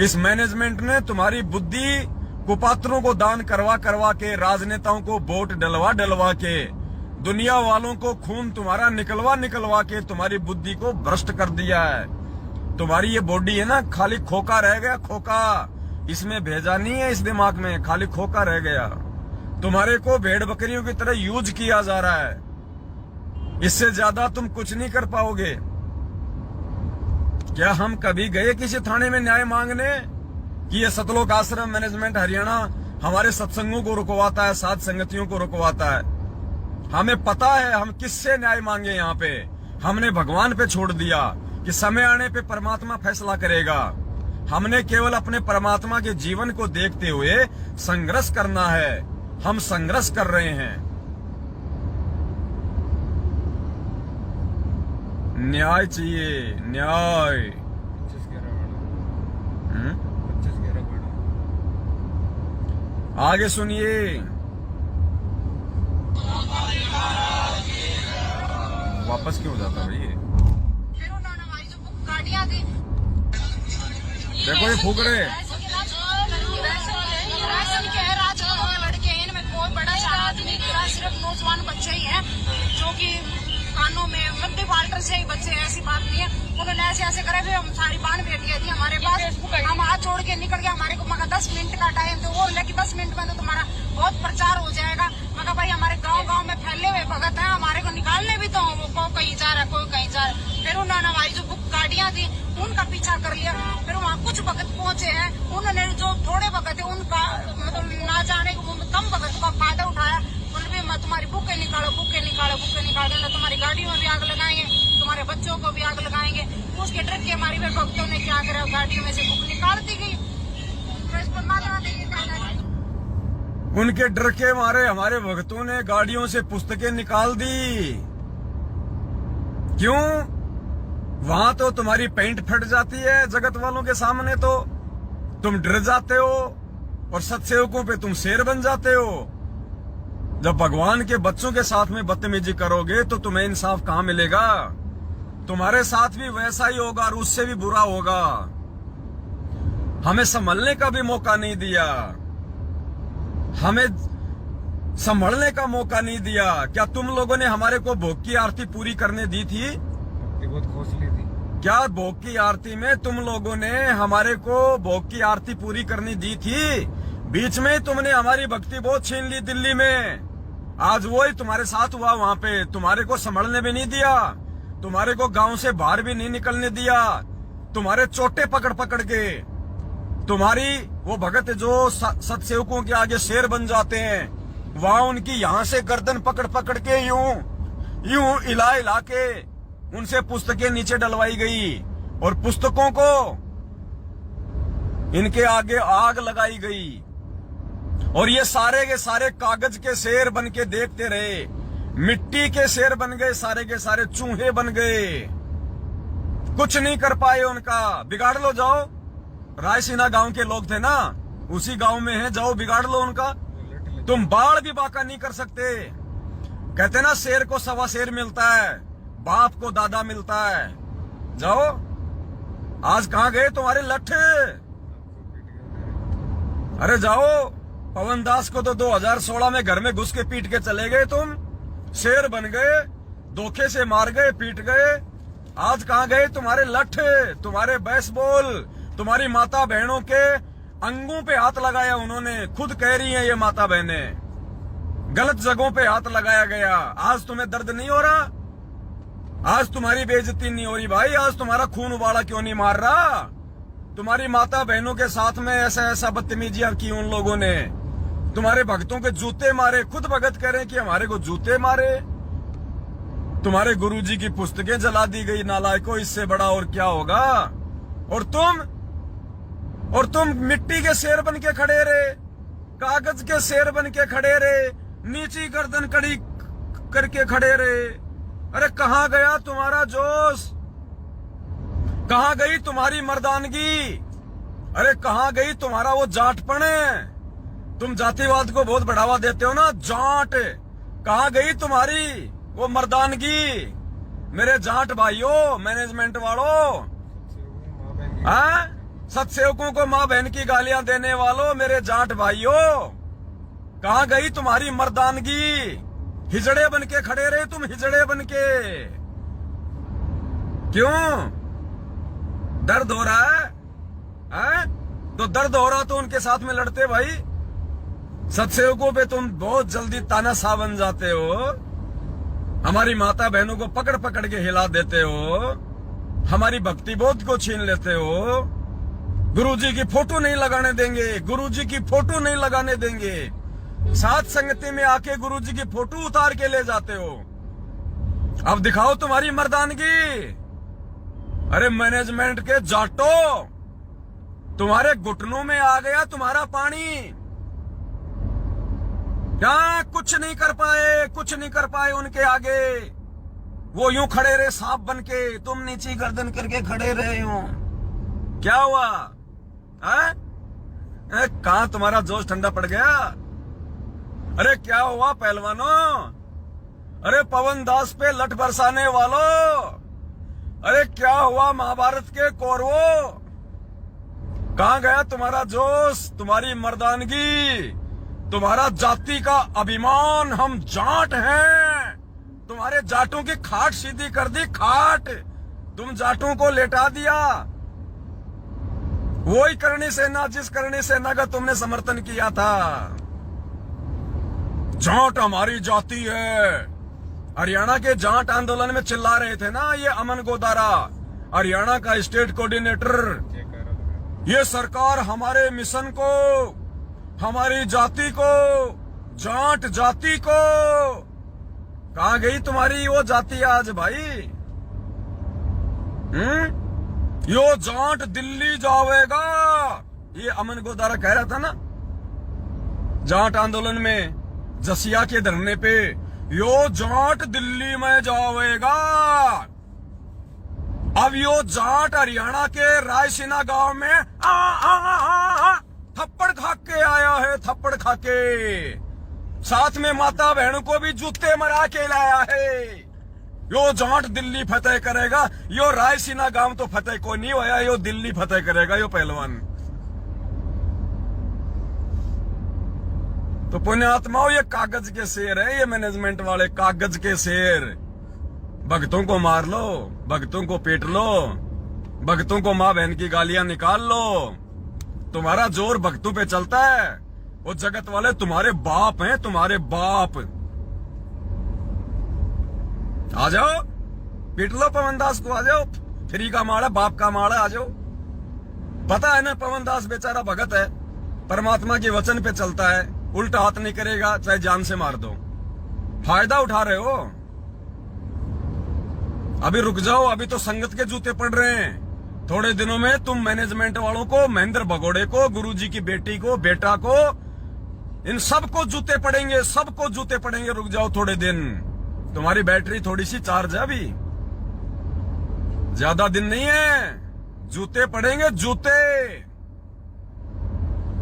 इस मैनेजमेंट ने तुम्हारी बुद्धि कुपात्रों को दान करवा करवा के, राजनेताओं को वोट डलवा डलवा के, दुनिया वालों को खून तुम्हारा निकलवा निकलवा के तुम्हारी बुद्धि को भ्रष्ट कर दिया है। तुम्हारी ये बॉडी है ना, खाली खोखा रह गया, खोखा। इसमें भेजा नहीं है, इस दिमाग में खाली खोखा रह गया। तुम्हारे को भेड़ बकरियों की तरह यूज किया जा रहा है। इससे ज्यादा तुम कुछ नहीं कर पाओगे। क्या हम कभी गए किसी थाने में न्याय मांगने कि ये सतलोक आश्रम मैनेजमेंट हरियाणा हमारे सत्संगों को रुकवाता है, साध संगतियों को रुकवाता है? हमें पता है हम किससे न्याय मांगे। यहाँ पे हमने भगवान पे छोड़ दिया कि समय आने पे परमात्मा फैसला करेगा। हमने केवल अपने परमात्मा के जीवन को देखते हुए संघर्ष करना है। हम संघर्ष कर रहे हैं। न्याय चाहिए, न्याय। 25/11 आगे सुनिए। वापस क्यों जाता भाई ये? फिर उन्होंने हमारी जो बुक गाड़ियां थी, देखो ये फूक रहे। राशन के है, राजनीतिक लड़के हैं, इनमें कोई बड़ा सा आदमी नहीं, सिर्फ नौजवान बच्चे ही हैं जो कि कानों में मध्य बाल्टर से ही बच्चे हैं। ऐसी बात नहीं है। उन्होंने ऐसे ऐसे करे, फिर हम सारी बांध बेटियां थी हमारे पास। हम हाथ छोड़ के निकल गए। हमारे को मगर 10 मिनट का टाइम तो वो बोले कि 10 मिनट में तो तुम्हारा बहुत प्रचार हो जाएगा। मगर भाई हमारे गांव में फैले हुए भगत हैं, हमारे को निकालने भी तो वो कहीं जा रहा है, कोई कहीं जा रहा है। फिर उन्होंने हमारी जो बुक गाड़ियां थी उनका पीछा कर लिया। फिर वहाँ कुछ भगत पहुंचे हैं, उन्होंने जो थोड़े भगत है उनका मतलब ना जाने को कम भगत का फायदा उठाया। उन्होंने तुम्हारी बुकें निकालो, बुकें निकालो, बुकें निकालो, तुम्हारी गाड़ियों में भी आग लगाएंगे, तुम्हारे बच्चों को भी आग लगाएंगे। उसके डर के हमारी भक्तों ने क्या करा, गाड़ियों में से बुक निकाल दी गई। उनके डर के मारे हमारे भक्तों ने गाड़ियों से पुस्तकें निकाल दी। क्यों? वहां तो तुम्हारी पेंट फट जाती है जगत वालों के सामने, तो तुम डर जाते हो और सत्सेवकों पे तुम शेर बन जाते हो। जब भगवान के बच्चों के साथ में बदतमीजी करोगे तो तुम्हें इंसाफ कहां मिलेगा? तुम्हारे साथ भी वैसा ही होगा और उससे भी बुरा होगा। हमें संभलने का भी मौका नहीं दिया, हमें संभलने का मौका नहीं दिया। क्या तुम लोगों ने हमारे को भोग की आरती पूरी करने दी थी? बहुत खोसली थी। क्या भोग की आरती में तुम लोगों ने हमारे को भोग की आरती पूरी करनी दी थी? बीच में तुमने हमारी भक्ति बहुत छीन ली दिल्ली में। आज वही तुम्हारे साथ हुआ। वहां पे तुम्हारे को संभलने भी नहीं दिया, तुम्हारे को गांव से बाहर भी नहीं निकलने दिया। तुम्हारे चोटे पकड़ पकड़ के, तुम्हारी वो भगत जो सत्सेवकों के आगे शेर बन जाते हैं, वहां उनकी यहां से गर्दन पकड़ पकड़ के यूं इला इला के उनसे पुस्तकें नीचे डलवाई गई और पुस्तकों को इनके आगे आग लगाई गई। और ये सारे के सारे कागज के शेर बन के देखते रहे, मिट्टी के शेर बन गए, सारे के सारे चूहे बन गए। कुछ नहीं कर पाए उनका। बिगाड़ लो, जाओ। रायसीना गांव के लोग थे ना, उसी गांव में है, जाओ बिगाड़ लो उनका। तुम बाढ़ भी बाका नहीं कर सकते। कहते ना शेर को सवा शेर मिलता है, बाप को दादा मिलता है। जाओ। आज कहां गए तुम्हारे लट्ठे? अरे जाओ। पवन दास को तो 2016 में घर में घुस के पीट के चले गए तुम। शेर बन गए, धोखे से मार गए, पीट गए। आज कहां गए तुम्हारे लट्ठे, तुम्हारे बेसबॉल? तुम्हारी माता बहनों के अंगों पे हाथ लगाया उन्होंने। खुद कह रही हैं ये माता बहनें, गलत जगहों पे हाथ लगाया गया। आज तुम्हें दर्द नहीं हो रहा? आज तुम्हारी बेइज्जती नहीं हो रही भाई? आज तुम्हारा खून उबाला क्यों नहीं मार रहा? तुम्हारी माता बहनों के साथ में ऐसा बदतमीजियां की उन लोगों ने। तुम्हारे भक्तों के जूते मारे, खुद भगत कह रहे हैं कि हमारे को जूते मारे। तुम्हारे गुरुजी की पुस्तकें जला दी गई नालायकों, इससे बड़ा और क्या होगा। और तुम मिट्टी के शेर बन के खड़े रहे, कागज के शेर बन के खड़े रहे, नीची गर्दन कड़ी करके खड़े रहे। अरे कहां गया तुम्हारा जोश, कहां गई तुम्हारी मर्दानगी, अरे कहां गई तुम्हारा वो जाटपन। तुम जातिवाद को बहुत बढ़ावा देते हो ना, जाट, कहां गई तुम्हारी वो मर्दानगी। मेरे जाट भाइयों, मैनेजमेंट वालों, सत्सेवकों को माँ बहन की गालियां देने वालों, मेरे जाट भाइयों, कहां गई तुम्हारी मर्दानगी। हिजड़े बन के खड़े रहे तुम, हिजड़े बन के। क्यों दर्द हो रहा है? तो दर्द हो रहा तो उनके साथ में लड़ते भाई। सत्सेवकों पे तुम बहुत जल्दी तानाशाह बन जाते हो, हमारी माता बहनों को पकड़ पकड़ के हिला देते हो, हमारी भक्ति बोध को छीन लेते हो। गुरुजी की फोटो नहीं लगाने देंगे, गुरुजी की फोटो नहीं लगाने देंगे। साथ संगति में आके गुरुजी की फोटो उतार के ले जाते हो। अब दिखाओ तुम्हारी मर्दानगी। अरे मैनेजमेंट के जाटो, तुम्हारे घुटनों में आ गया तुम्हारा पानी। क्या कुछ नहीं कर पाए, कुछ नहीं कर पाए उनके आगे। वो यूं खड़े रहे सांप बन के, तुम नीची गर्दन करके खड़े रहे हो। क्या हुआ? कहां तुम्हारा जोश ठंडा पड़ गया? अरे क्या हुआ पहलवानों? अरे पवन दास पे लठ बरसाने वालों, अरे क्या हुआ महाभारत के कौरवों? कहां गया तुम्हारा जोश, तुम्हारी मर्दानगी, तुम्हारा जाति का अभिमान? हम जाट हैं। तुम्हारे जाटों की खाट सीधी कर दी, खाट। तुम जाटों को लेटा दिया। वही करणी सेना, जिस करणी सेना का तुमने समर्थन किया था। जाट हमारी जाति है। हरियाणा के जाट आंदोलन में चिल्ला रहे थे ना ये अमन गोदारा, हरियाणा का स्टेट कोऑर्डिनेटर। ये सरकार हमारे मिशन को, हमारी जाति को, जाट जाति को, कहां गई तुम्हारी वो जाति आज भाई? यो जाट दिल्ली जावेगा, ये अमन गोदारा कह रहा था ना जाट आंदोलन में, जसिया के धरने पे, यो जाट दिल्ली में जावेगा। अब यो जाट हरियाणा के रायसीना गांव में थप्पड़ खा के आया है, थप्पड़ खा के। साथ में माता बहनों को भी जूते मरा के लाया है। यो जाट दिल्ली फतेह करेगा। यो रायसीना गांव तो फतेह को नहीं होया, यो दिल्ली फतेह करेगा यो पहलवान। तो पुण्यात्माओं, ये कागज के शेर है, ये मैनेजमेंट वाले कागज के शेर। भक्तों को मार लो, भक्तों को पीट लो, भक्तों को माँ बहन की गालियां निकाल लो। तुम्हारा जोर भक्तों पे चलता है। वो जगत वाले तुम्हारे बाप हैं, तुम्हारे बाप। आ जाओ, पीट लो पवन दास को, आ जाओ। फ्री का माड़ा, बाप का माड़ा, आ जाओ। पता है ना पवन दास बेचारा भगत है, परमात्मा के वचन पे चलता है, उल्टा हाथ नहीं करेगा, चाहे जान से मार दो। फायदा उठा रहे हो। अभी रुक जाओ, अभी तो संगत के जूते पड़ रहे हैं। थोड़े दिनों में तुम मैनेजमेंट वालों को, महेंद्र भगोड़े को, गुरुजी की बेटी को, बेटा को, इन सबको जूते पड़ेंगे, सबको जूते पड़ेंगे। रुक जाओ थोड़े दिन, तुम्हारी बैटरी थोड़ी सी चार्ज है, अभी ज्यादा दिन नहीं है। जूते पड़ेंगे, जूते।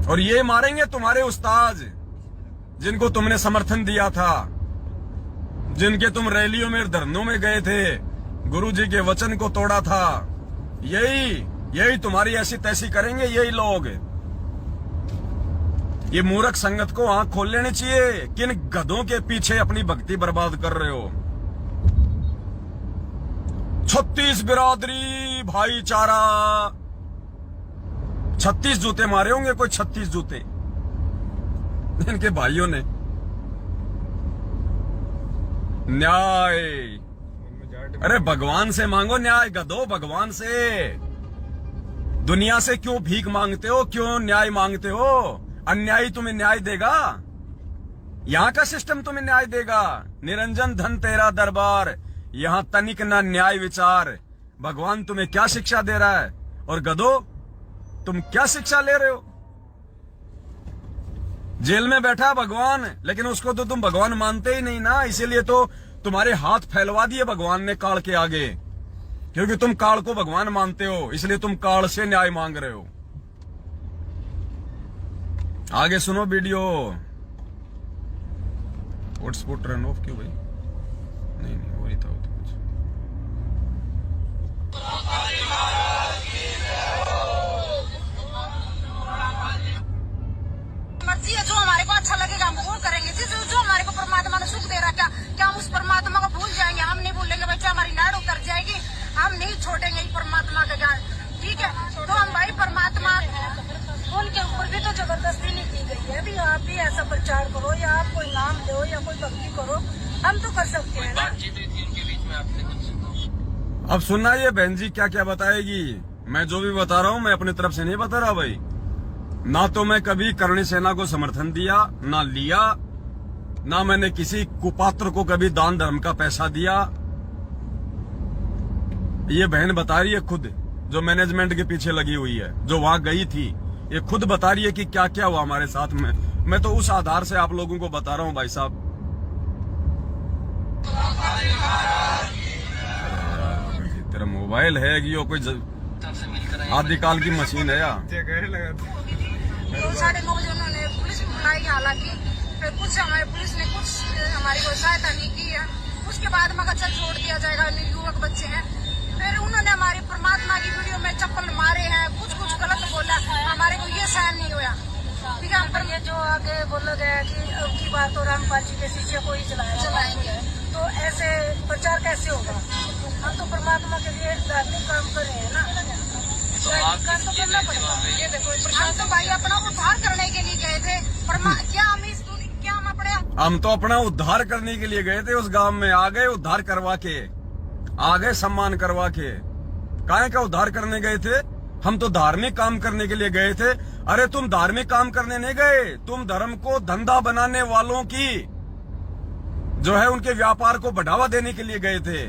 और ये मारेंगे तुम्हारे उस्ताद, जिनको तुमने समर्थन दिया था, जिनके तुम रैलियों में, धरनों में गए थे, गुरुजी के वचन को तोड़ा था। यही तुम्हारी ऐसी तैसी करेंगे यही लोग। ये मूर्ख संगत को आंख खोल लेनी चाहिए। किन गधों के पीछे अपनी भक्ति बर्बाद कर रहे हो? 36 बिरादरी भाईचारा, 36 जूते मारे होंगे कोई, 36 जूते इनके भाइयों ने। न्याय, अरे भगवान से मांगो न्याय, गधो, भगवान से। दुनिया से क्यों भीख मांगते हो, क्यों न्याय मांगते हो? अन्यायी तुम्हें न्याय देगा? यहां का सिस्टम तुम्हें न्याय देगा? निरंजन धन तेरा दरबार, यहां तनिक ना न्याय विचार। भगवान तुम्हें क्या शिक्षा दे रहा है? और गधो, तुम क्या शिक्षा ले रहे हो? जेल में बैठा है भगवान, लेकिन उसको तो तुम भगवान मानते ही नहीं ना, इसीलिए तो तुम्हारे हाथ फैलवा दिए भगवान ने काल के आगे, क्योंकि तुम काल को भगवान मानते हो, इसलिए तुम काल से न्याय मांग रहे हो। आगे सुनो वीडियो। हॉटस्पॉट रन ऑफ क्यों भाई? नहीं हो रही था वो तो कुछ। मर्जी है, जो हमारे को अच्छा लगेगा हम वो करेंगे। जो हमारे को परमात्मा ने सुख दे रखा, क्या हम उस परमात्मा को भूल जाएंगे? हम नहीं भूलेंगे बच्चा, हमारी नाड़ उतर जाएगी, हम नहीं छोड़ेंगे परमात्मा का ज्ञान। ठीक है, तो हम भाई परमात्मा, उनके ऊपर भी तो जबरदस्ती नहीं की गई है। अभी आप भी ऐसा प्रचार करो या आप कोई नाम दो या कोई भक्ति करो, हम तो कर सकते हैं ना। बातचीत हुई थी उनके बीच में आपसे कुछ? अब सुनना, ये बहन जी क्या क्या बताएगी। मैं जो भी बता रहा हूं मैं अपनी तरफ से नहीं बता रहा भाई। ना तो मैं कभी करणी सेना को समर्थन दिया ना लिया, ना मैंने किसी कुपात्र को कभी दान धर्म का पैसा दिया। ये बहन बता रही है खुद, जो मैनेजमेंट के पीछे लगी हुई है, जो वहां गई थी, ये खुद बता रही है कि क्या क्या हुआ हमारे साथ में। मैं तो उस आधार से आप लोगों को बता रहा हूं भाई साहब। तेरा मोबाइल है कि यो कोई सबसे मिलकर आए। आदिकाल की मशीन है या? जगह लगा तो 9:30 बजे उन्होंने पुलिस बुलाई, हालांकि फिर कुछ हमारे पुलिस ने कुछ हमारी कोई सहायता नहीं की है। उसके बाद मगर चल छोड़ दिया जाएगा, युवक बच्चे हैं। फिर उन्होंने हमारी परमात्मा की वीडियो में चप्पल मारे हैं, कुछ गलत बोला, हमारे को ये सहन नहीं हुआ। ठीक है, पर ये जो आगे बोला गया कि अब की बात तो रामपाल जी के शिष्य को ही चलाएंगे, तो ऐसे प्रचार कैसे होगा? हम तो परमात्मा के लिए धार्मिक काम कर रहे हैं ना, तो आप काम तो करना पड़ेगा। ये देखो, हम तो भाई अपना उद्धार करने के लिए गए थे। क्या हम इस क्या हम अपने हम तो अपना उद्धार करने के लिए गए थे उस गांव में, आ गए उद्धार करवा के, आ गए सम्मान करवा के। काहे का उद्धार करने गए थे? हम तो धार्मिक काम करने के लिए गए थे। अरे तुम धार्मिक काम करने नहीं गए, तुम धर्म को धंधा बनाने वालों की जो है उनके व्यापार को बढ़ावा देने के लिए गए थे।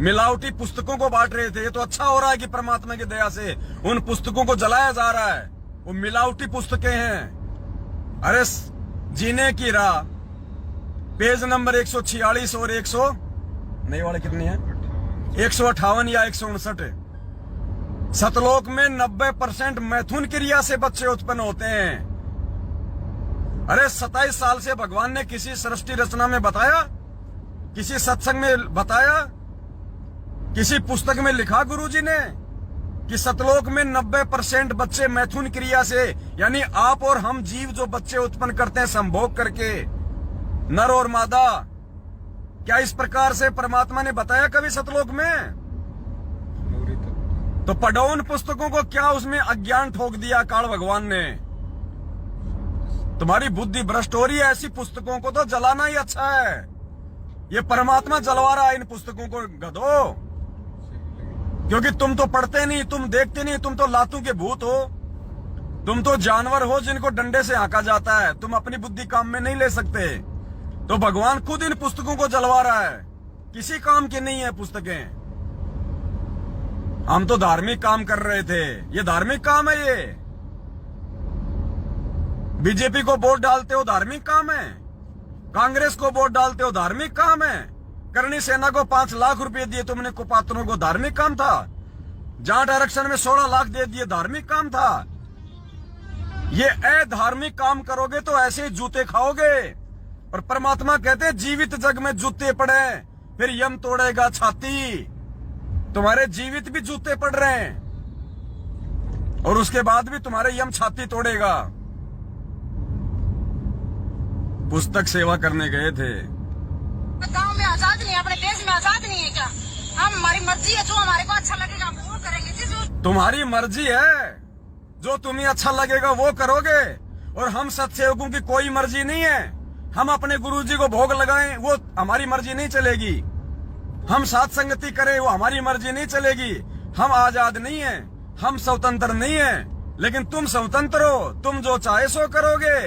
मिलावटी पुस्तकों को बांट रहे थे। ये तो अच्छा हो रहा है कि परमात्मा की दया से उन पुस्तकों को जलाया जा रहा है। वो मिलावटी पुस्तकें हैं। अरे जीने की राह पेज नंबर 146 और 100 नई वाले कितनी है? 158 या 159। सतलोक में 90% मैथुन क्रिया से बच्चे उत्पन्न होते हैं। अरे 27 साल से भगवान ने किसी सृष्टि रचना में बताया, किसी सत्संग में बताया, किसी पुस्तक में लिखा गुरुजी ने कि सतलोक में 90% बच्चे मैथुन क्रिया से, यानी आप और हम जीव जो बच्चे उत्पन्न करते हैं संभोग करके, नर और मादा, क्या इस प्रकार से परमात्मा ने बताया कभी सतलोक में? तो पढ़ो उन पुस्तकों को, क्या उसमें अज्ञान ठोक दिया काल भगवान ने? तुम्हारी बुद्धि भ्रष्ट हो रही है। ऐसी पुस्तकों को तो जलाना ही अच्छा है। ये परमात्मा जलवा रहा है इन पुस्तकों को, गधो। क्योंकि तुम तो पढ़ते नहीं, तुम देखते नहीं, तुम तो लातू के भूत हो, तुम तो जानवर हो जिनको डंडे से हाँका जाता है। तुम अपनी बुद्धि काम में नहीं ले सकते। तो भगवान खुद इन पुस्तकों को जलवा रहा है। किसी काम की नहीं है पुस्तकें। हम तो धार्मिक काम कर रहे थे। ये धार्मिक काम है। ये बीजेपी को वोट डालते हो, धार्मिक काम है। कांग्रेस को वोट डालते हो, धार्मिक काम है। करणी सेना को 5 लाख रुपए दिए तुमने कुपात्रों को, धार्मिक काम था। जाट आरक्षण में 16 लाख दे दिए, धार्मिक काम था। ये अधार्मिक काम करोगे तो ऐसे ही जूते खाओगे। और परमात्मा कहते हैं जीवित जग में जूते पड़े फिर यम तोड़ेगा छाती। तुम्हारे जीवित भी जूते पड़ रहे हैं और उसके बाद भी तुम्हारे यम छाती तोड़ेगा। पुस्तक सेवा करने गए थे। गांव में आजाद नहीं है, अपने देश में आजाद नहीं है क्या? हम हमारी मर्जी है, जो हमारे को अच्छा लगेगा हम वो करेंगे। तुम्हारी मर्जी है, जो तुम्हें अच्छा लगेगा वो करोगे। और हम सत्सेवकों की कोई मर्जी नहीं है। हम अपने गुरुजी को भोग लगाएं वो हमारी मर्जी नहीं चलेगी। हम साथ संगति करें वो हमारी मर्जी नहीं चलेगी। हम आजाद नहीं है, हम स्वतंत्र नहीं है। लेकिन तुम स्वतंत्र हो, तुम जो चाहे सो करोगे।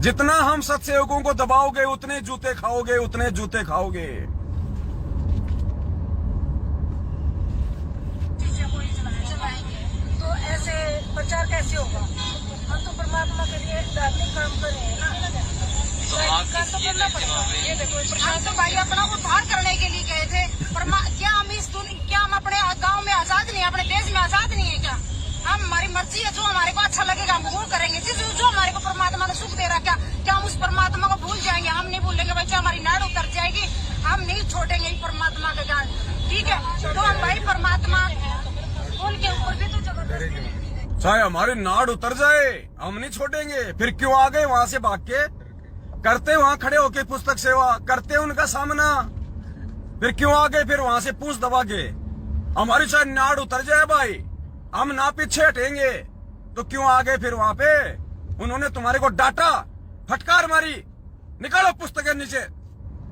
जितना हम सत्सेवकों को दबाओगे उतने जूते खाओगे, उतने जूते खाओगे। चीजें कोई चलाएंगे तो ऐसे प्रचार कैसे होगा? हम तो परमात्मा के लिए धार्मिक काम कर रहे हैं ना, तो आप ये ये देखो हम तो भाई अपना उद्धार करने के लिए गए थे। क्या हम अपने गांव में आजाद नहीं है, अपने देश में आजाद नहीं है क्या? हम हमारी मर्जी है, जो हमारे को अच्छा लगेगा हम वो करेंगे। जो हमारे को परमात्मा ने सुख दे रहा, क्या हम उस परमात्मा को भूल जाएंगे? हम नहीं भूलेंगे बच्चा, हमारी नाड़ उतर जाएगी, हम नहीं छोड़ेंगे परमात्मा का ज्ञान। ठीक है, तो हम भाई परमात्मा उनके ऊपर भी तो जबरदस्ती, चाहे हमारी नाड़ उतर जाए हम नहीं छोड़ेंगे। फिर क्यों आ गए वहां से भाग के? करते वहां खड़े होके पुस्तक सेवा, करते उनका सामना। फिर क्यों आ गए? फिर वहां से पूछ दबा के। हमारी चाहे नाड़ उतर जाए भाई, हम ना पीछे हटेंगे। तो क्यों आ गए फिर वहां पे? उन्होंने तुम्हारे को डांटा, फटकार मारी, निकालो पुस्तकें नीचे।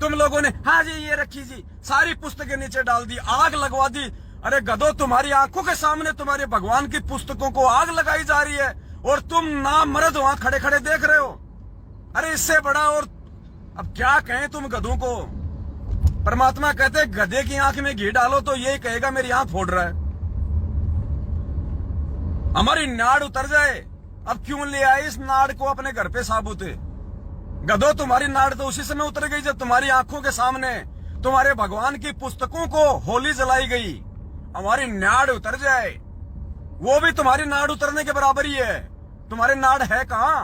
तुम लोगों ने हाँ जी ये रखी जी, सारी पुस्तकें नीचे डाल दी, आग लगवा दी। अरे गधो, तुम्हारी आंखों के सामने तुम्हारे भगवान की पुस्तकों को आग लगाई जा रही है और तुम ना मर्द वहां खड़े खड़े देख रहे हो। अरे इससे बड़ा और अब क्या कहें तुम गधों को? परमात्मा कहते गधे की आंख में घी डालो तो यही कहेगा मेरी आंख फोड़ रहा है। हमारी नाड़ उतर जाए, अब क्यों ले आए इस नाड़ को अपने घर पे साबुते? गधो, तुम्हारी नाड़ तो उसी समय उतर गई जब तुम्हारी आंखों के सामने तुम्हारे भगवान की पुस्तकों को होली जलाई गई। हमारी नाड़ उतर जाए, वो भी तुम्हारी नाड़ उतरने के बराबर ही है। तुम्हारे नाड़ है कहां?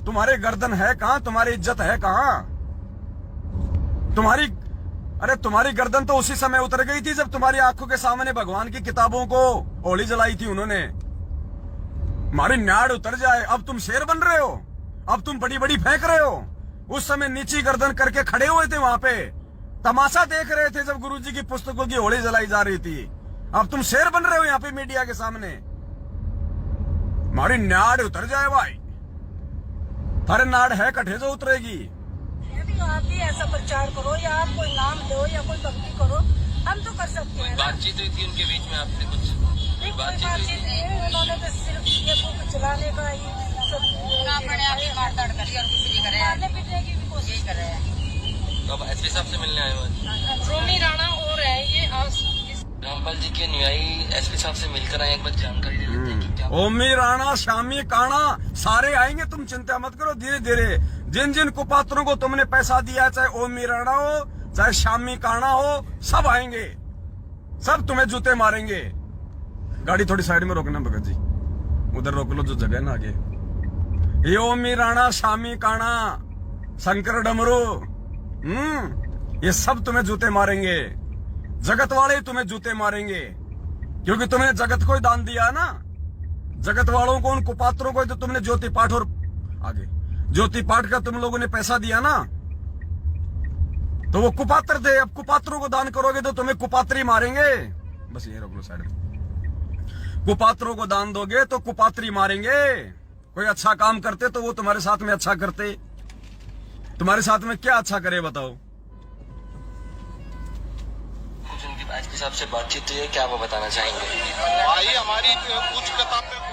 तुम्हारे गर्दन है कहां? तुम्हारी इज्जत है कहां? तुम्हारी गर्दन तो उसी समय उतर गई थी जब तुम्हारी आंखों के सामने भगवान की किताबों को होली जलाई थी उन्होंने। हमारी नाड़ उतर जाए, अब तुम शेर बन रहे हो, अब तुम बड़ी बड़ी फेंक रहे हो। उस समय नीची गर्दन करके खड़े हुए थे वहां पे, तमाशा देख रहे थे जब गुरुजी की पुस्तकों की होली जलाई जा रही थी। अब तुम शेर बन रहे हो यहाँ पे मीडिया के सामने। हमारी नाड़ उतर जाए भाई, थारे नाड़ है कठे जो उतरेगी। आप भी ऐसा प्रचार करो या आप कोई नाम दो या कोई भक्ति करो, हम तो कर सकते हैं। बातचीत हुई थी उनके बीच में आपसे कुछ? बातचीत नहीं, उन्होंने तो सिर्फ ये बुक चलाने का ही सब अपने आप ही मारदाड़ करी और कुछ नहीं करे, मारने पीटने की भी कोशिश कर रहे हैं। तो अब एसपी साहब से मिलने आए हो? रोमी राणा और है ये रामपाल जी के अनुयायी एसपी साहब से मिलकर आए, एक बार जानकारी दे देते हैं कि क्या ओमी राणा, श्यामी काणा सारे आएंगे, तुम चिंता मत करो। धीरे धीरे जिन जिन कुपात्रों को तुमने पैसा दिया, चाहे ओमी राणा हो चाहे श्यामी काणा हो, सब आएंगे, सब तुम्हें जूते मारेंगे। गाड़ी थोड़ी साइड में रोकना भगत जी, उधर रोक लो जो जगह ना आगे। ये ओमी राणा, श्यामी काणा, शंकर डमरू, ये सब तुम्हें जूते मारेंगे। जगत वाले तुम्हें जूते मारेंगे क्योंकि तुमने जगत को ही दान दिया ना। जगत वालों को, उन कुपात्रों को जो तुमने ज्योति पाठ और आगे ज्योति पाठ का तुम लोगों ने पैसा दिया ना, तो वो कुपात्र थे। अब कुपात्रों को दान करोगे तो तुम्हें कुपात्री मारेंगे। बस ये रोक लो साइड में। कुपात्रों को दान दोगे तो कुपात्री मारेंगे। कोई अच्छा काम करते तो वो तुम्हारे साथ में अच्छा करते। तुम्हारे साथ में क्या अच्छा करे बताओ? कुछ उनकी एसपी साहब से बातचीत हुई है, क्या वो बताना चाहेंगे? भाई हमारी कुछ कथा पे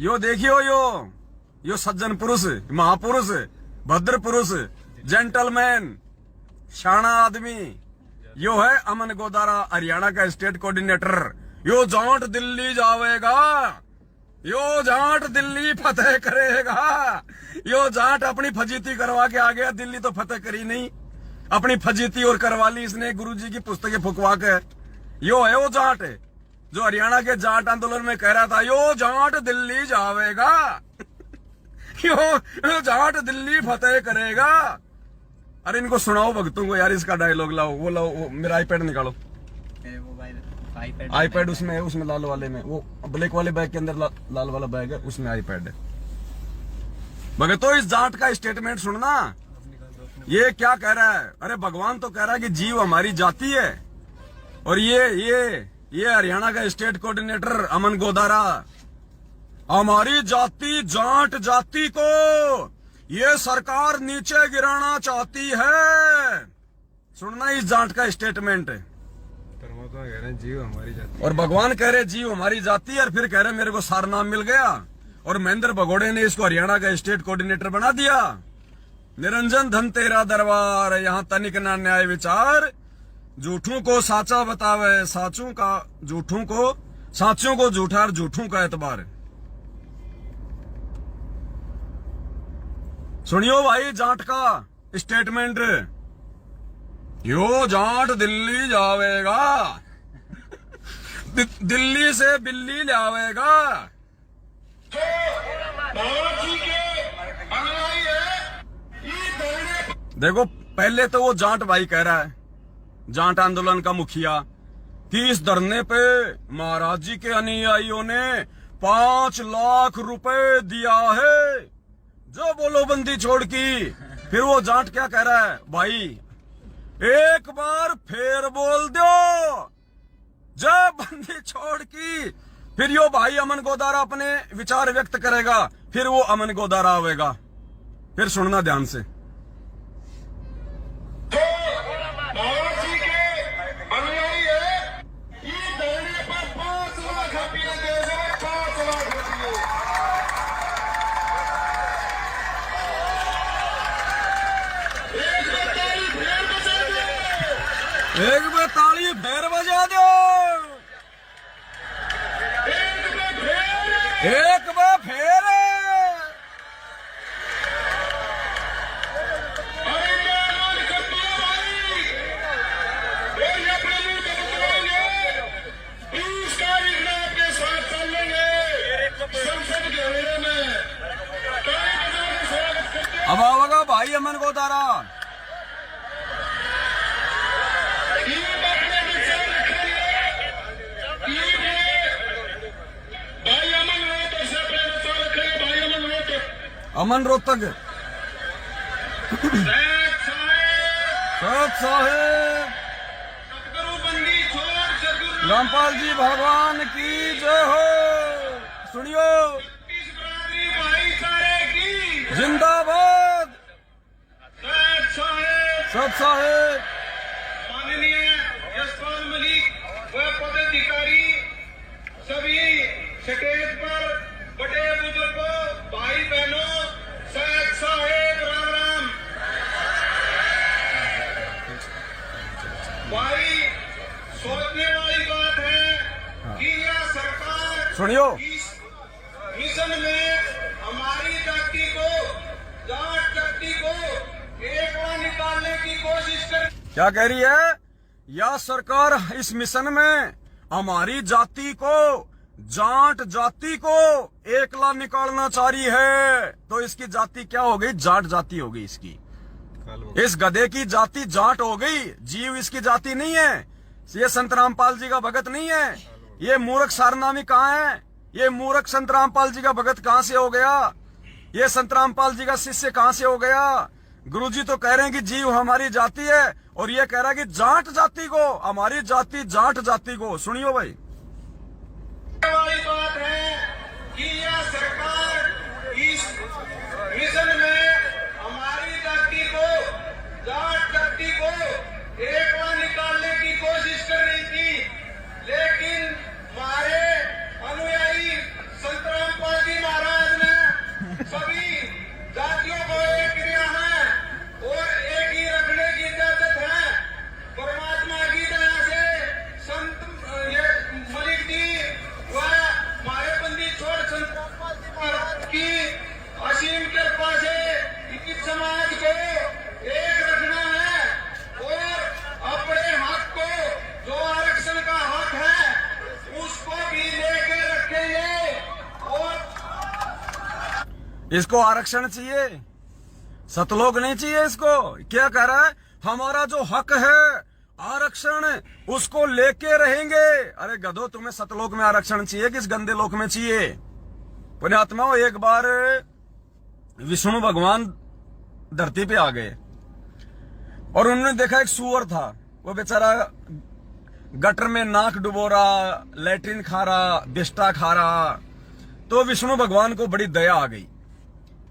यो देखियो, यो सज्जन पुरुष, महापुरुष, भद्र पुरुष, जेंटलमैन, शाना आदमी, यो है अमन गोदारा, हरियाणा का स्टेट कोऑर्डिनेटर। यो जाट दिल्ली जावेगा, यो जाट दिल्ली फतेह करेगा। यो जाट अपनी फजीती करवा के आ गया, दिल्ली तो फतेह करी नहीं, अपनी फजीती और करवा ली इसने गुरुजी की पुस्तकें फुकवा के। यो है वो जाट जो हरियाणा के जाट आंदोलन में कह रहा था, यो जाट दिल्ली जावेगा, यो जाट दिल्ली फतेह करेगा। अरे इनको सुनाओ भक्तों को यार, इसका डायलॉग लाओ, वो लाओ, वो मेरा आईपैड निकालो। आईपैड उसमें है, उसमें लाल वाले में, वो ब्लैक वाले बैग के अंदर लाल वाला बैग है, उसमें आईपैड है। भगतो इस जाट का स्टेटमेंट सुनना, ये क्या कह रहा है? अरे भगवान तो कह रहा है कि जीव हमारी जाति है, और ये हरियाणा का स्टेट कोऑर्डिनेटर अमन गोदारा, हमारी जाति, जाट जाति को ये सरकार नीचे गिराना चाहती है। सुनना इस जाट का स्टेटमेंट। परमात्मा कह रहे हैं जीव हमारी जाति। और भगवान कह रहे जीव हमारी जाति है, और फिर कह रहे मेरे को सार नाम मिल गया। और महेंद्र भगोड़े ने इसको हरियाणा का स्टेट कोऑर्डिनेटर बना दिया। निरंजन धन तेरा दरबार, यहाँ तनिक ना न्याय विचार, झूठों को साचा बतावे, साचों का झूठों को, साचों को झूठा और झूठों का एतबार। सुनियो भाई जाट का स्टेटमेंट, यो जाट दिल्ली जावेगा, दिल्ली से बिल्ली लावेगा। देखो पहले तो वो जाट भाई कह रहा है, जाट आंदोलन का मुखिया, कि इस धरने पे महाराज जी के अनुयायियों ने 5 लाख रुपए दिया है, जो बोलो बंदी छोड़ की। फिर वो जाट क्या कह रहा है, भाई एक बार फिर बोल दो, जब बंदी छोड़ की। फिर यो भाई अमन गोदारा अपने विचार व्यक्त करेगा, फिर वो अमन गोदारा आवेगा। फिर सुनना ध्यान से। एक बार ताली फेर बजा दो, एक बार फेर। अब आवेगा भाई अमन गोदारा। अमन रोहतक रामपाल जी भगवान की जय हो। सुनियो जिंदाबाद सब साहेब। माननीय यशपाल मलिक व पदाधिकारी, सभी स्टेज पर बड़े बुजुर्गों, भाई बहनों, साहेब राम राम। भाई सोचने वाली बात है कि यह सरकार सुनियो इस मिशन में हमारी जाति को, जाट जाति को एकवा निकालने की कोशिश कर। क्या कह रही है, यह सरकार इस मिशन में हमारी जाति को, जाट जाति को एकला निकालना चाह रही है। तो इसकी जाति क्या हो गई, जाट जाति हो गई इसकी। इस गधे की जाति जाट हो गई, जीव इसकी जाति नहीं है। ये संत रामपाल जी का भगत नहीं है। ये मूर्ख सारनामी कहाँ है, ये मूर्ख संत रामपाल जी का भगत कहाँ से हो गया, ये संत रामपाल जी का शिष्य कहाँ से हो गया। गुरुजी तो कह रहे हैं कि जीव हमारी जाति है, और ये कह रहा है कि जाट जाति को, हमारी जाति जाट जाति को। सुनियो भाई, वाली बात है कि यह सरकार इस मिशन में हमारी जाति को, जाट जाति को एकवा निकालने की कोशिश कर रही थी, लेकिन हमारे अनुयायी संत रामपाल जी महाराज ने सभी जातियों को एक किया है और एक ही रखने की इजाजत है। परमात्मा की दया से संत मलिक जी व हमारे बंदी छोड़ संत रामपाल जी महाराज की असीम कृपा से इस समाज को एक रखना है और अपने हक को, जो आरक्षण का हक है, उसको भी लेके रखेंगे। और इसको आरक्षण चाहिए, सतलोक नहीं चाहिए इसको। क्या कह रहा है, हमारा जो हक है आरक्षण, उसको लेके रहेंगे। अरे गधो, तुम्हें सतलोक में आरक्षण चाहिए, किस गंदे लोक में चाहिए। पुण्यात्माओं, एक बार विष्णु भगवान धरती पे आ गए और उन्होंने देखा एक सूअर था, वो बेचारा गटर में नाक डुबो रहा, लैट्रिन खा रहा, बिस्टा खा रहा। तो विष्णु भगवान को बड़ी दया आ गई।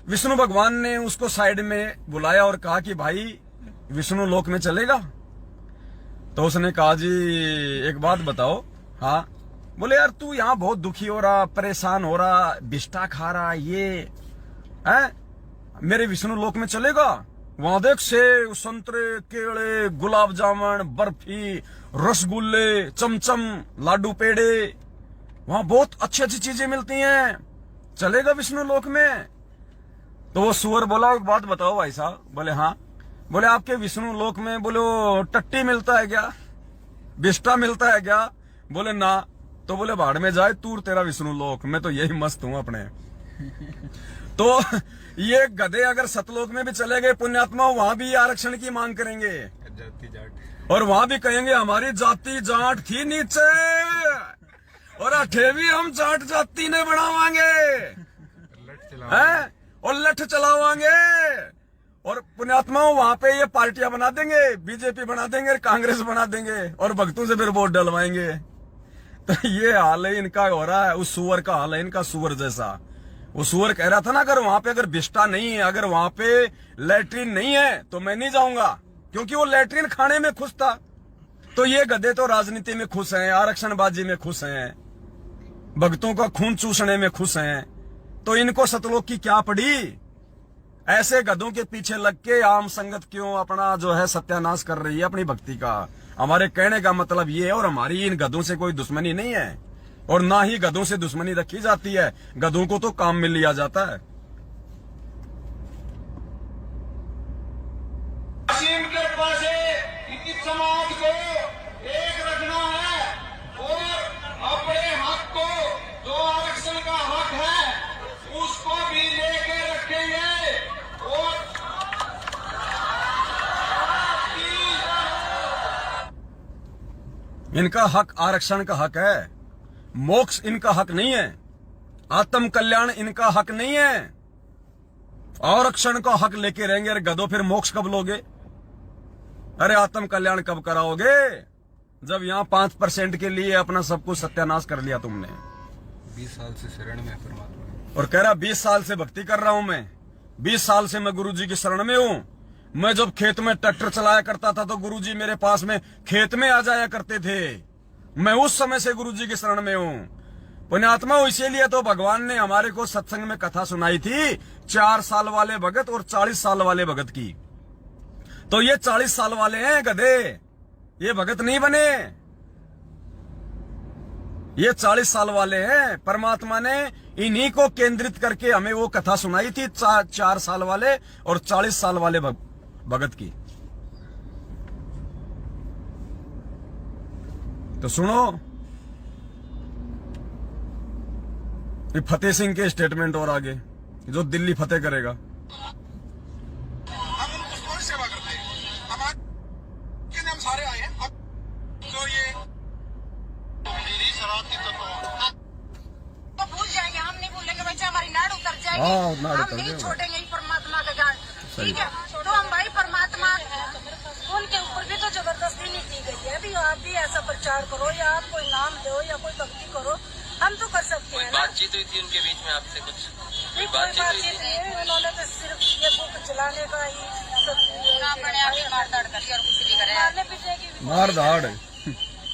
विष्णु भगवान ने उसको साइड में बुलाया और कहा कि भाई विष्णु लोक में चलेगा। तो उसने कहा जी एक बात बताओ। हाँ। बोले यार तू यहाँ बहुत दुखी हो रहा, परेशान हो रहा, बिस्टा खा रहा, ये है मेरे विष्णु लोक में चलेगा? वहां देख सेब, संतरे, केले, गुलाब जामुन, बर्फी, रसगुल्ले, चमचम, लाडू पेड़े, वहां बहुत अच्छी अच्छी चीजें मिलती हैं, चलेगा विष्णु लोक में? तो वो सुअर बोला एक बात बताओ भाई साहब। बोले हाँ। बोले आपके विष्णु लोक में बोले टट्टी मिलता है क्या, बिस्टा मिलता है क्या? बोले ना। तो बोले भाड़ में जाए तूर तेरा विष्णु लोक, मैं तो यही मस्त हूं अपने। तो ये गधे अगर सतलोक में भी चले गए पुण्यात्मा, वहां भी आरक्षण की मांग करेंगे जाति जाट, और वहां भी कहेंगे हमारी जाति जाट थी नीचे और अठेवी हम जाट जाति ने बढ़ावांगे, लट चला हैं? और लठ चलावांगे। और पुण्यात्माओं वहां पे ये पार्टियां बना देंगे, बीजेपी बना देंगे, कांग्रेस बना देंगे और भक्तों से फिर वोट डलवाएंगे। तो ये हाल है इनका हो रहा है, उस सुअर का हाल है इनका, सुअर जैसा। वो सुअर कह रहा था ना अगर वहां पे अगर बिस्टा नहीं है, अगर वहां पे लैट्रिन नहीं है तो मैं नहीं जाऊंगा, क्योंकि वो लैट्रिन खाने में खुश था। तो ये गधे तो राजनीति में खुश हैं, आरक्षणबाजी में खुश हैं, भक्तों का खून चूसने में खुश हैं। तो इनको सतलोक की क्या पड़ी? ऐसे गधों के पीछे लग के आम संगत क्यों अपना जो है सत्यानाश कर रही है अपनी भक्ति का? हमारे कहने का मतलब ये है, और हमारी इन गधों से कोई दुश्मनी नहीं है और ना ही गधों से दुश्मनी रखी जाती है। गधों को तो काम में लिया जाता है। के पास इस समाज को एक रखना है और अपने हक को, जो आरक्षण का हक है, उसको भी लेके रखेंगे। और इनका हक आरक्षण का हक है, मोक्ष इनका हक नहीं है, आत्म कल्याण इनका हक नहीं है। आरक्षण का हक लेके रहेंगे। अरे गधों फिर मोक्ष कब लोगे? अरे आत्म कल्याण कब कराओगे? जब यहाँ 5% के लिए अपना सब कुछ सत्यानाश कर लिया तुमने। 20 साल से शरण में परमात्मा, और कह रहा 20 साल से भक्ति कर रहा हूं मैं, 20 साल से मैं गुरुजी की शरण में हूं। मैं जब खेत में ट्रैक्टर चलाया करता था तो गुरुजी मेरे पास में खेत में आ जाया करते थे। मैं उस समय से गुरुजी की शरण में हूं। पुण्यात्मा, इसीलिए तो भगवान ने हमारे को सत्संग में कथा सुनाई थी 4 साल वाले भगत और 40 साल वाले भगत की। तो ये 40 साल वाले हैं गधे, ये भगत नहीं बने, ये 40 साल वाले हैं। परमात्मा ने इन्हीं को केंद्रित करके हमें वो कथा सुनाई थी 4 साल वाले और 40 साल वाले भगत की। तो सुनो, ये फतेह सिंह के स्टेटमेंट और आगे, जो दिल्ली फतेह करेगा। हम उनको कौन सेवा करते हैं? हमारे हम सारे आए हैं। अब जो ये मेरी शरारती तो भूल जाएंगे, हम नहीं भूलेंगे बच्चे, हमारी नाड़ उतर जाएगी। हाँ, नाड़ हम उतर नहीं जाएगी। छोड़ेंगे ही परमात्मा का ज्ञान, ठीक है? तो हम भाई परमात्मा, उनके ऊपर भी तो जबरदस्ती नहीं की गई है। अभी आप भी ऐसा प्रचार करो या आप कोई नाम दो या कोई भक्ति करो, हम तो कर सकते हैं ना। बातचीत हुई थी उनके बीच में आपसे कुछ? नहीं, कोई बातचीत नहीं, उन्होंने तो सिर्फ ये बुक चलाने का ही सब मार-धाड़ करी और कुछ नहीं करे। मारने पीटने की मार धाड़।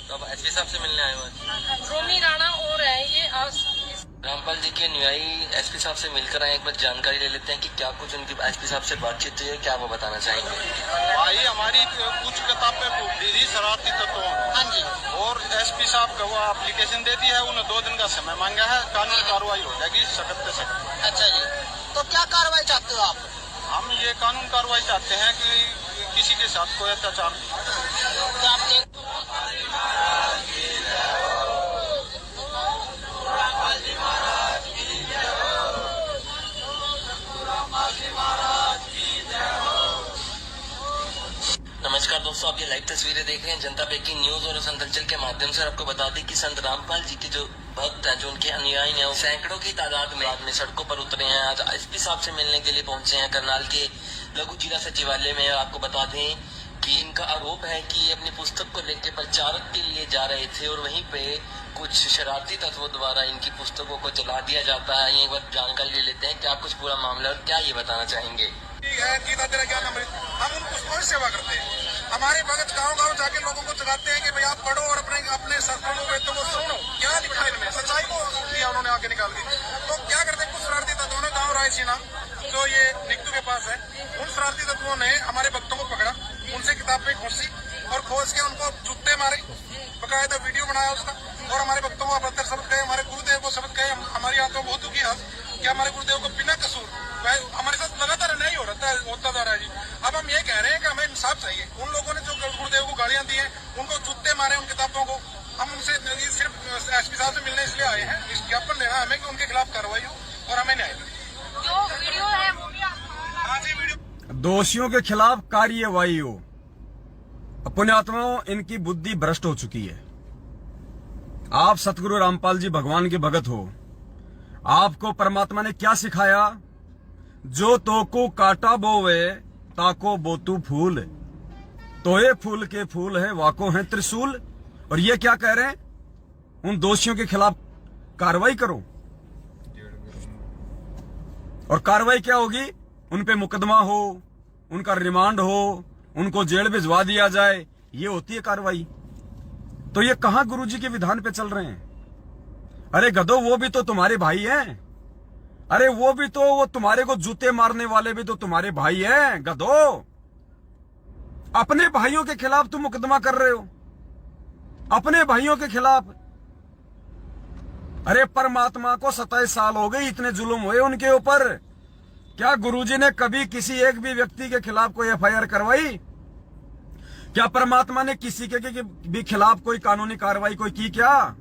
तो अब एसपी साहब से मिलने आए हुए रोमी राणा और है ये आज रामपाल जी के अनुयायी एसपी साहब से मिलकर आए। एक बार जानकारी ले लेते हैं कि क्या कुछ उनकी एसपी साहब से बातचीत हुई है, क्या वो बताना चाहेंगे? भाई हमारी कुछ किताबें दीदी शरारती तत्व, हाँ जी, और एसपी साहब का वो एप्लीकेशन दे दी है, उन्हें 2 दिन का समय मांगा है। कानूनी कार्रवाई हो जाएगी सख्त से सख्त। अच्छा जी, तो क्या कार्रवाई चाहते हो आप? हम ये कानून कार्रवाई चाहते हैं कि किसी के साथ कोई अत्याचार नहीं। नमस्कार दोस्तों, आप ये लाइव तस्वीरें देख रहे हैं जनता ब्रेकिंग न्यूज और संतलचल के माध्यम से। आपको बता दें कि संत रामपाल जी के जो भक्त हैं, जो उनके अनुयायी हैं, वो सैकड़ों की तादाद में सड़कों पर उतरे हैं। आज एसपी साहब से मिलने के लिए पहुंचे हैं करनाल के लघु जिला सचिवालय में। आपको बता दें कि इनका आरोप है कि ये अपनी पुस्तक को लेकर प्रचारक के लिए जा रहे थे और वहीं पे कुछ शरारती तत्वों द्वारा इनकी पुस्तकों को जला दिया जाता है। ये एक बार जानकारी ले लेते हैं, क्या कुछ पूरा मामला और क्या ये बताना चाहेंगे? गीता तेरा ज्ञान अमृत, हम उनको कौन सेवा करते हैं? हमारे भगत गांव-गांव जाके लोगों को जगाते हैं कि भाई आप पढ़ो और अपने शास्त्रों वेदों को सुनो। क्या लिखा है इनमें? सच्चाई को दिया उन्होंने आगे निकाल दी। तो क्या करते हैं, कुछ शरारती तत्वों ने गाँव रायसीना जो ये निकटू के पास है, उन शरारती तत्वों ने हमारे भक्तों को पकड़ा, उनसे किताब पे घुसी और खोज के उनको जूते मारे, बकायदा वीडियो बनाया उसका, और हमारे भक्तों को अभद्र शब्द कहे, हमारे गुरुदेव को शब्द कहे। हमारी आत्मा बहुत दुखी है कि हमारे गुरुदेव को बिना कसूर हमारे साथ लगातार नहीं होता जा रहा है जी। अब हम ये कह रहे हैं कि हमें इंसाफ चाहिए। उन लोगों ने जो गुरुदेव को गालियां दी हैं, उनको जूते मारे उन किताबों को, हम उनसे सिर्फ एसपी साहब से मिलने इसलिए आए हैं, इस ज्ञापन देना हमें कि उनके खिलाफ कार्रवाई हो और हमें न्याय मिले। जो वीडियो है वो भी हाँ जी, वीडियो दोषियों के खिलाफ कार्यवाही हो। पुण्यात्माओं, इनकी बुद्धि भ्रष्ट हो चुकी है। आप सतगुरु रामपाल जी भगवान के भगत हो, आपको परमात्मा ने क्या सिखाया? जो तोको काटा बोवे ताको बोतू फूल, तो ये फूल के फूल है वाको है त्रिशूल। और ये क्या कह रहे हैं? उन दोषियों के खिलाफ कार्रवाई करो। और कार्रवाई क्या होगी? उन पे मुकदमा हो, उनका रिमांड हो, उनको जेल भिजवा दिया जाए, ये होती है कार्रवाई। तो ये कहां गुरुजी के विधान पे चल रहे हैं? अरे गधो, वो भी तो तुम्हारे भाई हैं। अरे वो तुम्हारे को जूते मारने वाले भी तो तुम्हारे भाई हैं गधो। अपने भाइयों के खिलाफ तुम मुकदमा कर रहे हो, अपने भाइयों के खिलाफ। अरे परमात्मा को 27 साल हो गए, इतने जुल्म हुए उनके ऊपर। क्या गुरुजी ने कभी किसी एक भी व्यक्ति के खिलाफ कोई FIR करवाई? क्या परमात्मा ने किसी के भी खिलाफ कोई कानूनी कार्रवाई कोई की क्या?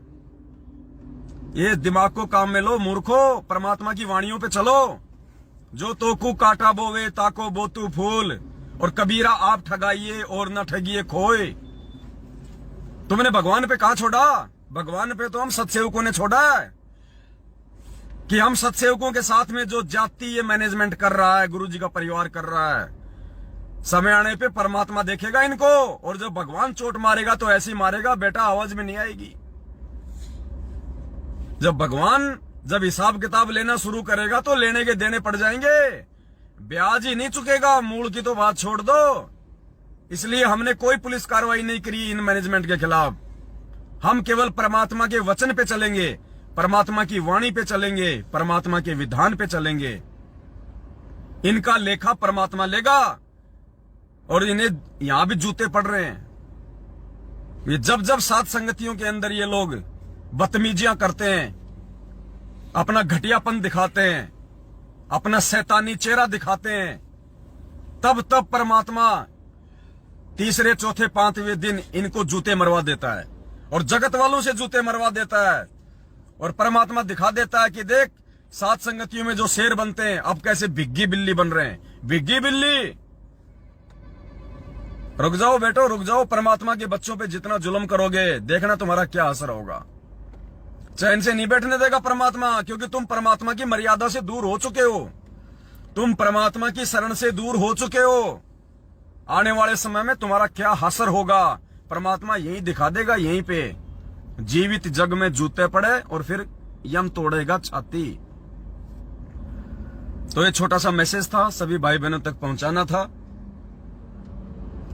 ये दिमाग को काम में लो मूर्खो, परमात्मा की वाणियों पे चलो। जो तोकू काटा बोवे ताको बोतू फूल, और कबीरा आप ठगाइए और न ठगिए खोए। तुमने भगवान पे कहा छोड़ा? भगवान पे तो हम सत्सेवकों ने छोड़ा है कि हम सत्सेवकों के साथ में जो जाति ये मैनेजमेंट कर रहा है, गुरुजी का परिवार कर रहा है, समय आने पे परमात्मा देखेगा इनको। और जब भगवान चोट मारेगा तो ऐसी मारेगा बेटा, आवाज में नहीं आएगी। जब भगवान हिसाब किताब लेना शुरू करेगा तो लेने के देने पड़ जाएंगे, ब्याज ही नहीं चुकेगा। मूल की तो बात छोड़ दो। इसलिए हमने कोई पुलिस कार्रवाई नहीं करी इन मैनेजमेंट के खिलाफ। हम केवल परमात्मा के वचन पे चलेंगे, परमात्मा की वाणी पे चलेंगे, परमात्मा के विधान पे चलेंगे। इनका लेखा परमात्मा लेगा। और इन्हें यहां भी जूते पड़ रहे हैं। ये जब सात संगतियों के अंदर ये लोग बदतमीजियां करते हैं, अपना घटियापन दिखाते हैं, अपना शैतानी चेहरा दिखाते हैं, तब परमात्मा तीसरे चौथे पांचवें दिन इनको जूते मरवा देता है और जगत वालों से जूते मरवा देता है। और परमात्मा दिखा देता है कि देख, सात संगतियों में जो शेर बनते हैं अब कैसे भिग्गी बिल्ली बन रहे हैं। भिग्गी बिल्ली, रुक जाओ बेटो, रुक जाओ। परमात्मा के बच्चों पे जितना जुल्म करोगे देखना तुम्हारा क्या असर होगा। चैन से नहीं बैठने देगा परमात्मा, क्योंकि तुम परमात्मा की मर्यादा से दूर हो चुके हो, तुम परमात्मा की शरण से दूर हो चुके हो। आने वाले समय में तुम्हारा क्या असर होगा परमात्मा यही दिखा देगा। यहीं पे जीवित जग में जूते पड़े और फिर यम तोड़ेगा छाती। तो ये छोटा सा मैसेज था, सभी भाई बहनों तक पहुंचाना था।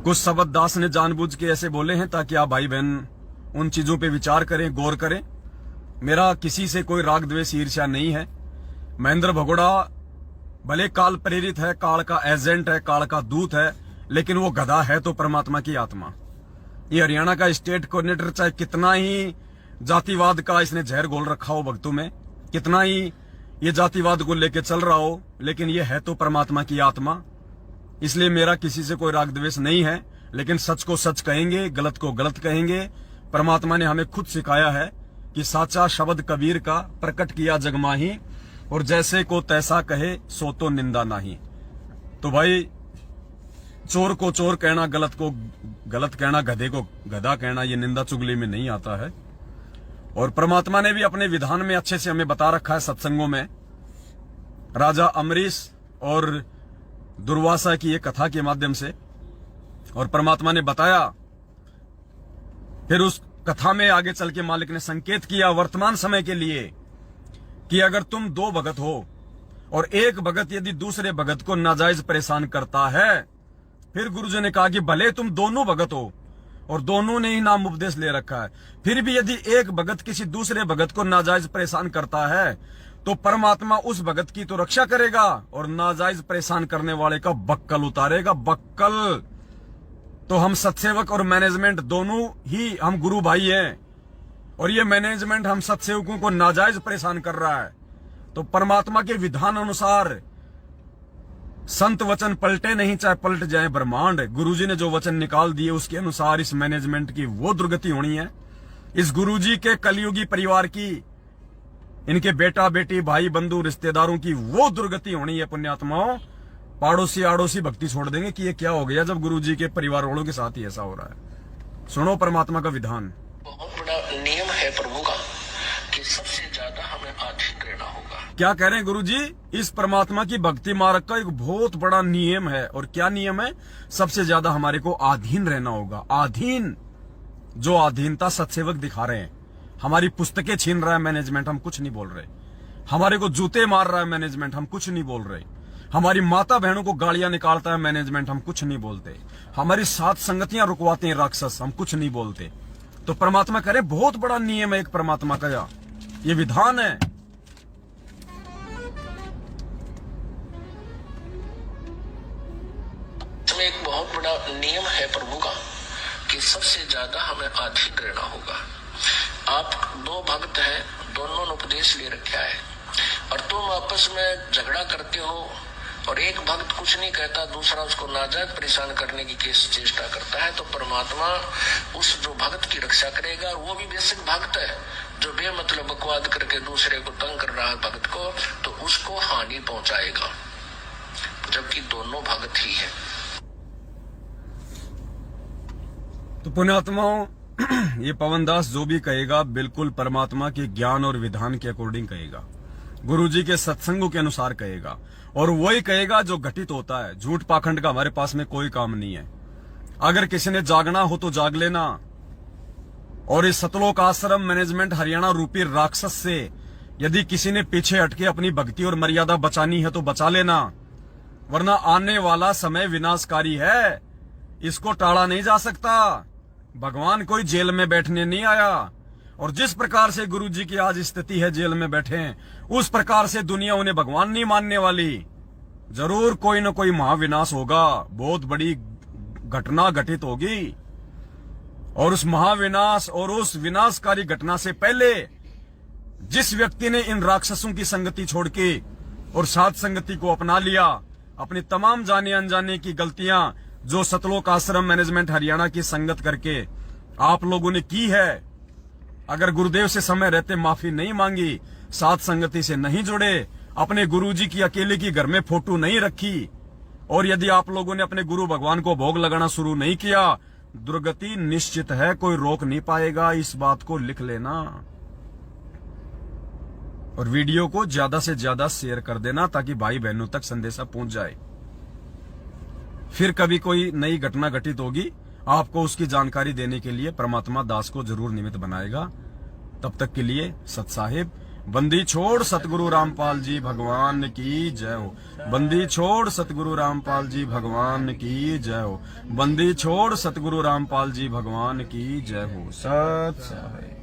कुछ शब्द दास ने जानबूझ के ऐसे बोले हैं ताकि आप भाई बहन उन चीजों पे विचार करें, गौर करें। मेरा किसी से कोई राग द्वेष ईर्ष्या नहीं है। महेंद्र भगोड़ा भले काल प्रेरित है, काल का एजेंट है, काल का दूत है, लेकिन वो गधा है तो परमात्मा की आत्मा। ये हरियाणा का स्टेट कोऑर्डिनेटर चाहे कितना ही जातिवाद का इसने जहर घोल रखा हो भक्तों में, कितना ही ये जातिवाद को लेके चल रहा हो, लेकिन ये है तो परमात्मा की आत्मा। इसलिए मेरा किसी से कोई राग द्वेष नहीं है, लेकिन सच को सच कहेंगे, गलत को गलत कहेंगे। परमात्मा ने हमें खुद सिखाया है कि साचा शब्द कबीर का प्रकट किया जगमाही, और जैसे को तैसा कहे सो तो निंदा नहीं। तो भाई, चोर को चोर कहना, गलत को गलत कहना, गधे को गधा कहना, ये निंदा चुगली में नहीं आता है। और परमात्मा ने भी अपने विधान में अच्छे से हमें बता रखा है सत्संगों में। राजा अमरीश और दुर्वासा की एक कथा के माध्यम से, और परमात्मा ने बताया, फिर उस कथा में आगे चल के मालिक ने संकेत किया वर्तमान समय के लिए कि अगर तुम दो भगत हो और एक भगत यदि दूसरे भगत को नाजायज परेशान करता है फिर गुरुजी ने कहा कि भले तुम दोनों भगत हो और दोनों ने ही नाम उपदेश ले रखा है, फिर भी यदि एक भगत किसी दूसरे भगत को नाजायज परेशान करता है तो परमात्मा उस भगत की तो रक्षा करेगा और नाजायज परेशान करने वाले का बक्कल उतारेगा। बक्कल तो हम सत्सेवक और मैनेजमेंट दोनों ही हम गुरु भाई हैं, और ये मैनेजमेंट हम सत्सेवकों को नाजायज परेशान कर रहा है तो परमात्मा के विधान अनुसार संत वचन पलटे नहीं, चाहे पलट जाए ब्रह्मांड। गुरुजी ने जो वचन निकाल दिए उसके अनुसार इस मैनेजमेंट की वो दुर्गति होनी है। इस गुरुजी के कलयुगी परिवार की, इनके बेटा बेटी भाई बंधु रिश्तेदारों की वो दुर्गति होनी है। पुण्यात्माओं, पाड़ोसी आड़ोसी भक्ति छोड़ देंगे कि ये क्या हो गया जब गुरुजी के परिवार वालों के साथ ही ऐसा हो रहा है। सुनो परमात्मा का विधान। बहुत बड़ा नियम है प्रभु का कि सबसे ज्यादा हमें अधीन रहना होगा। क्या कह रहे हैं गुरुजी? इस परमात्मा की भक्ति मार्ग का एक बहुत बड़ा नियम है। और क्या नियम है? सबसे ज्यादा हमारे को अधीन रहना होगा। अधीन, जो अधीनता सत्सेवक दिखा रहे हैं, हमारी पुस्तकें छीन रहा है मैनेजमेंट, हम कुछ नहीं बोल रहे। हमारे को जूते मार रहा है मैनेजमेंट, हम कुछ नहीं बोल रहे। हमारी माता बहनों को गालियां निकालता है मैनेजमेंट, हम कुछ नहीं बोलते। हमारी साथ संगतियां रुकवाते हैं राक्षस, हम कुछ नहीं बोलते। तो परमात्मा करे बहुत बड़ा नियम है एक परमात्मा का, ये विधान है। इसमें एक बहुत बड़ा नियम है प्रभु का कि सबसे ज्यादा हमें अधीन रहना होगा। आप दो भक्त हैं, दोनों ने उपदेश ले रखा है और तुम आपस में झगड़ा करते हो और एक भक्त कुछ नहीं कहता, दूसरा उसको नाजायज परेशान करने की चेष्टा करता है, तो परमात्मा उस जो भक्त की रक्षा करेगा। वो भी बेसिक भक्त है जो बेमतलब बकवाद करके दूसरे को तंग कर रहा है भक्त को, तो उसको हानि पहुंचाएगा, जबकि दोनों भक्त ही है। तो पुण्यात्माओं, ये पवनदास जो भी कहेगा बिल्कुल परमात्मा के ज्ञान और विधान के अकॉर्डिंग कहेगा, गुरुजी के सत्संगों के अनुसार कहेगा, और वही कहेगा जो घटित होता है। झूठ पाखंड का हमारे पास में कोई काम नहीं है। अगर किसी ने जागना हो तो जाग लेना, और इस सतलोक आश्रम मैनेजमेंट हरियाणा रूपी राक्षस से यदि किसी ने पीछे हटके अपनी भक्ति और मर्यादा बचानी है तो बचा लेना, वरना आने वाला समय विनाशकारी है, इसको टाला नहीं जा सकता। भगवान कोई जेल में बैठने नहीं आया, और जिस प्रकार से गुरुजी की आज स्थिति है जेल में बैठे हैं, उस प्रकार से दुनिया उन्हें भगवान नहीं मानने वाली। जरूर कोई न कोई महाविनाश होगा, बहुत बड़ी घटना घटित होगी, और उस महाविनाश और उस विनाशकारी घटना से पहले जिस व्यक्ति ने इन राक्षसों की संगति छोड़ के और साथ संगति को अपना लिया, अपनी तमाम जाने अनजाने की गलतियां जो सतलोक आश्रम मैनेजमेंट हरियाणा की संगत करके आप लोगों ने की है, अगर गुरुदेव से समय रहते माफी नहीं मांगी, साथ संगति से नहीं जुड़े, अपने गुरुजी की अकेले की घर में फोटो नहीं रखी, और यदि आप लोगों ने अपने गुरु भगवान को भोग लगाना शुरू नहीं किया, दुर्गति निश्चित है, कोई रोक नहीं पाएगा। इस बात को लिख लेना, और वीडियो को ज्यादा से ज्यादा शेयर कर देना ताकि भाई बहनों तक संदेशा पहुंच जाए। फिर कभी कोई नई घटना घटित होगी, आपको उसकी जानकारी देने के लिए परमात्मा दास को जरूर निमित्त बनाएगा। तब तक के लिए सत साहिब, बंदी छोड़ सतगुरु रामपाल जी भगवान की जय हो। बंदी छोड़ सतगुरु रामपाल जी भगवान की जय हो। बंदी छोड़ सतगुरु रामपाल जी भगवान की जय हो। सत साहिब।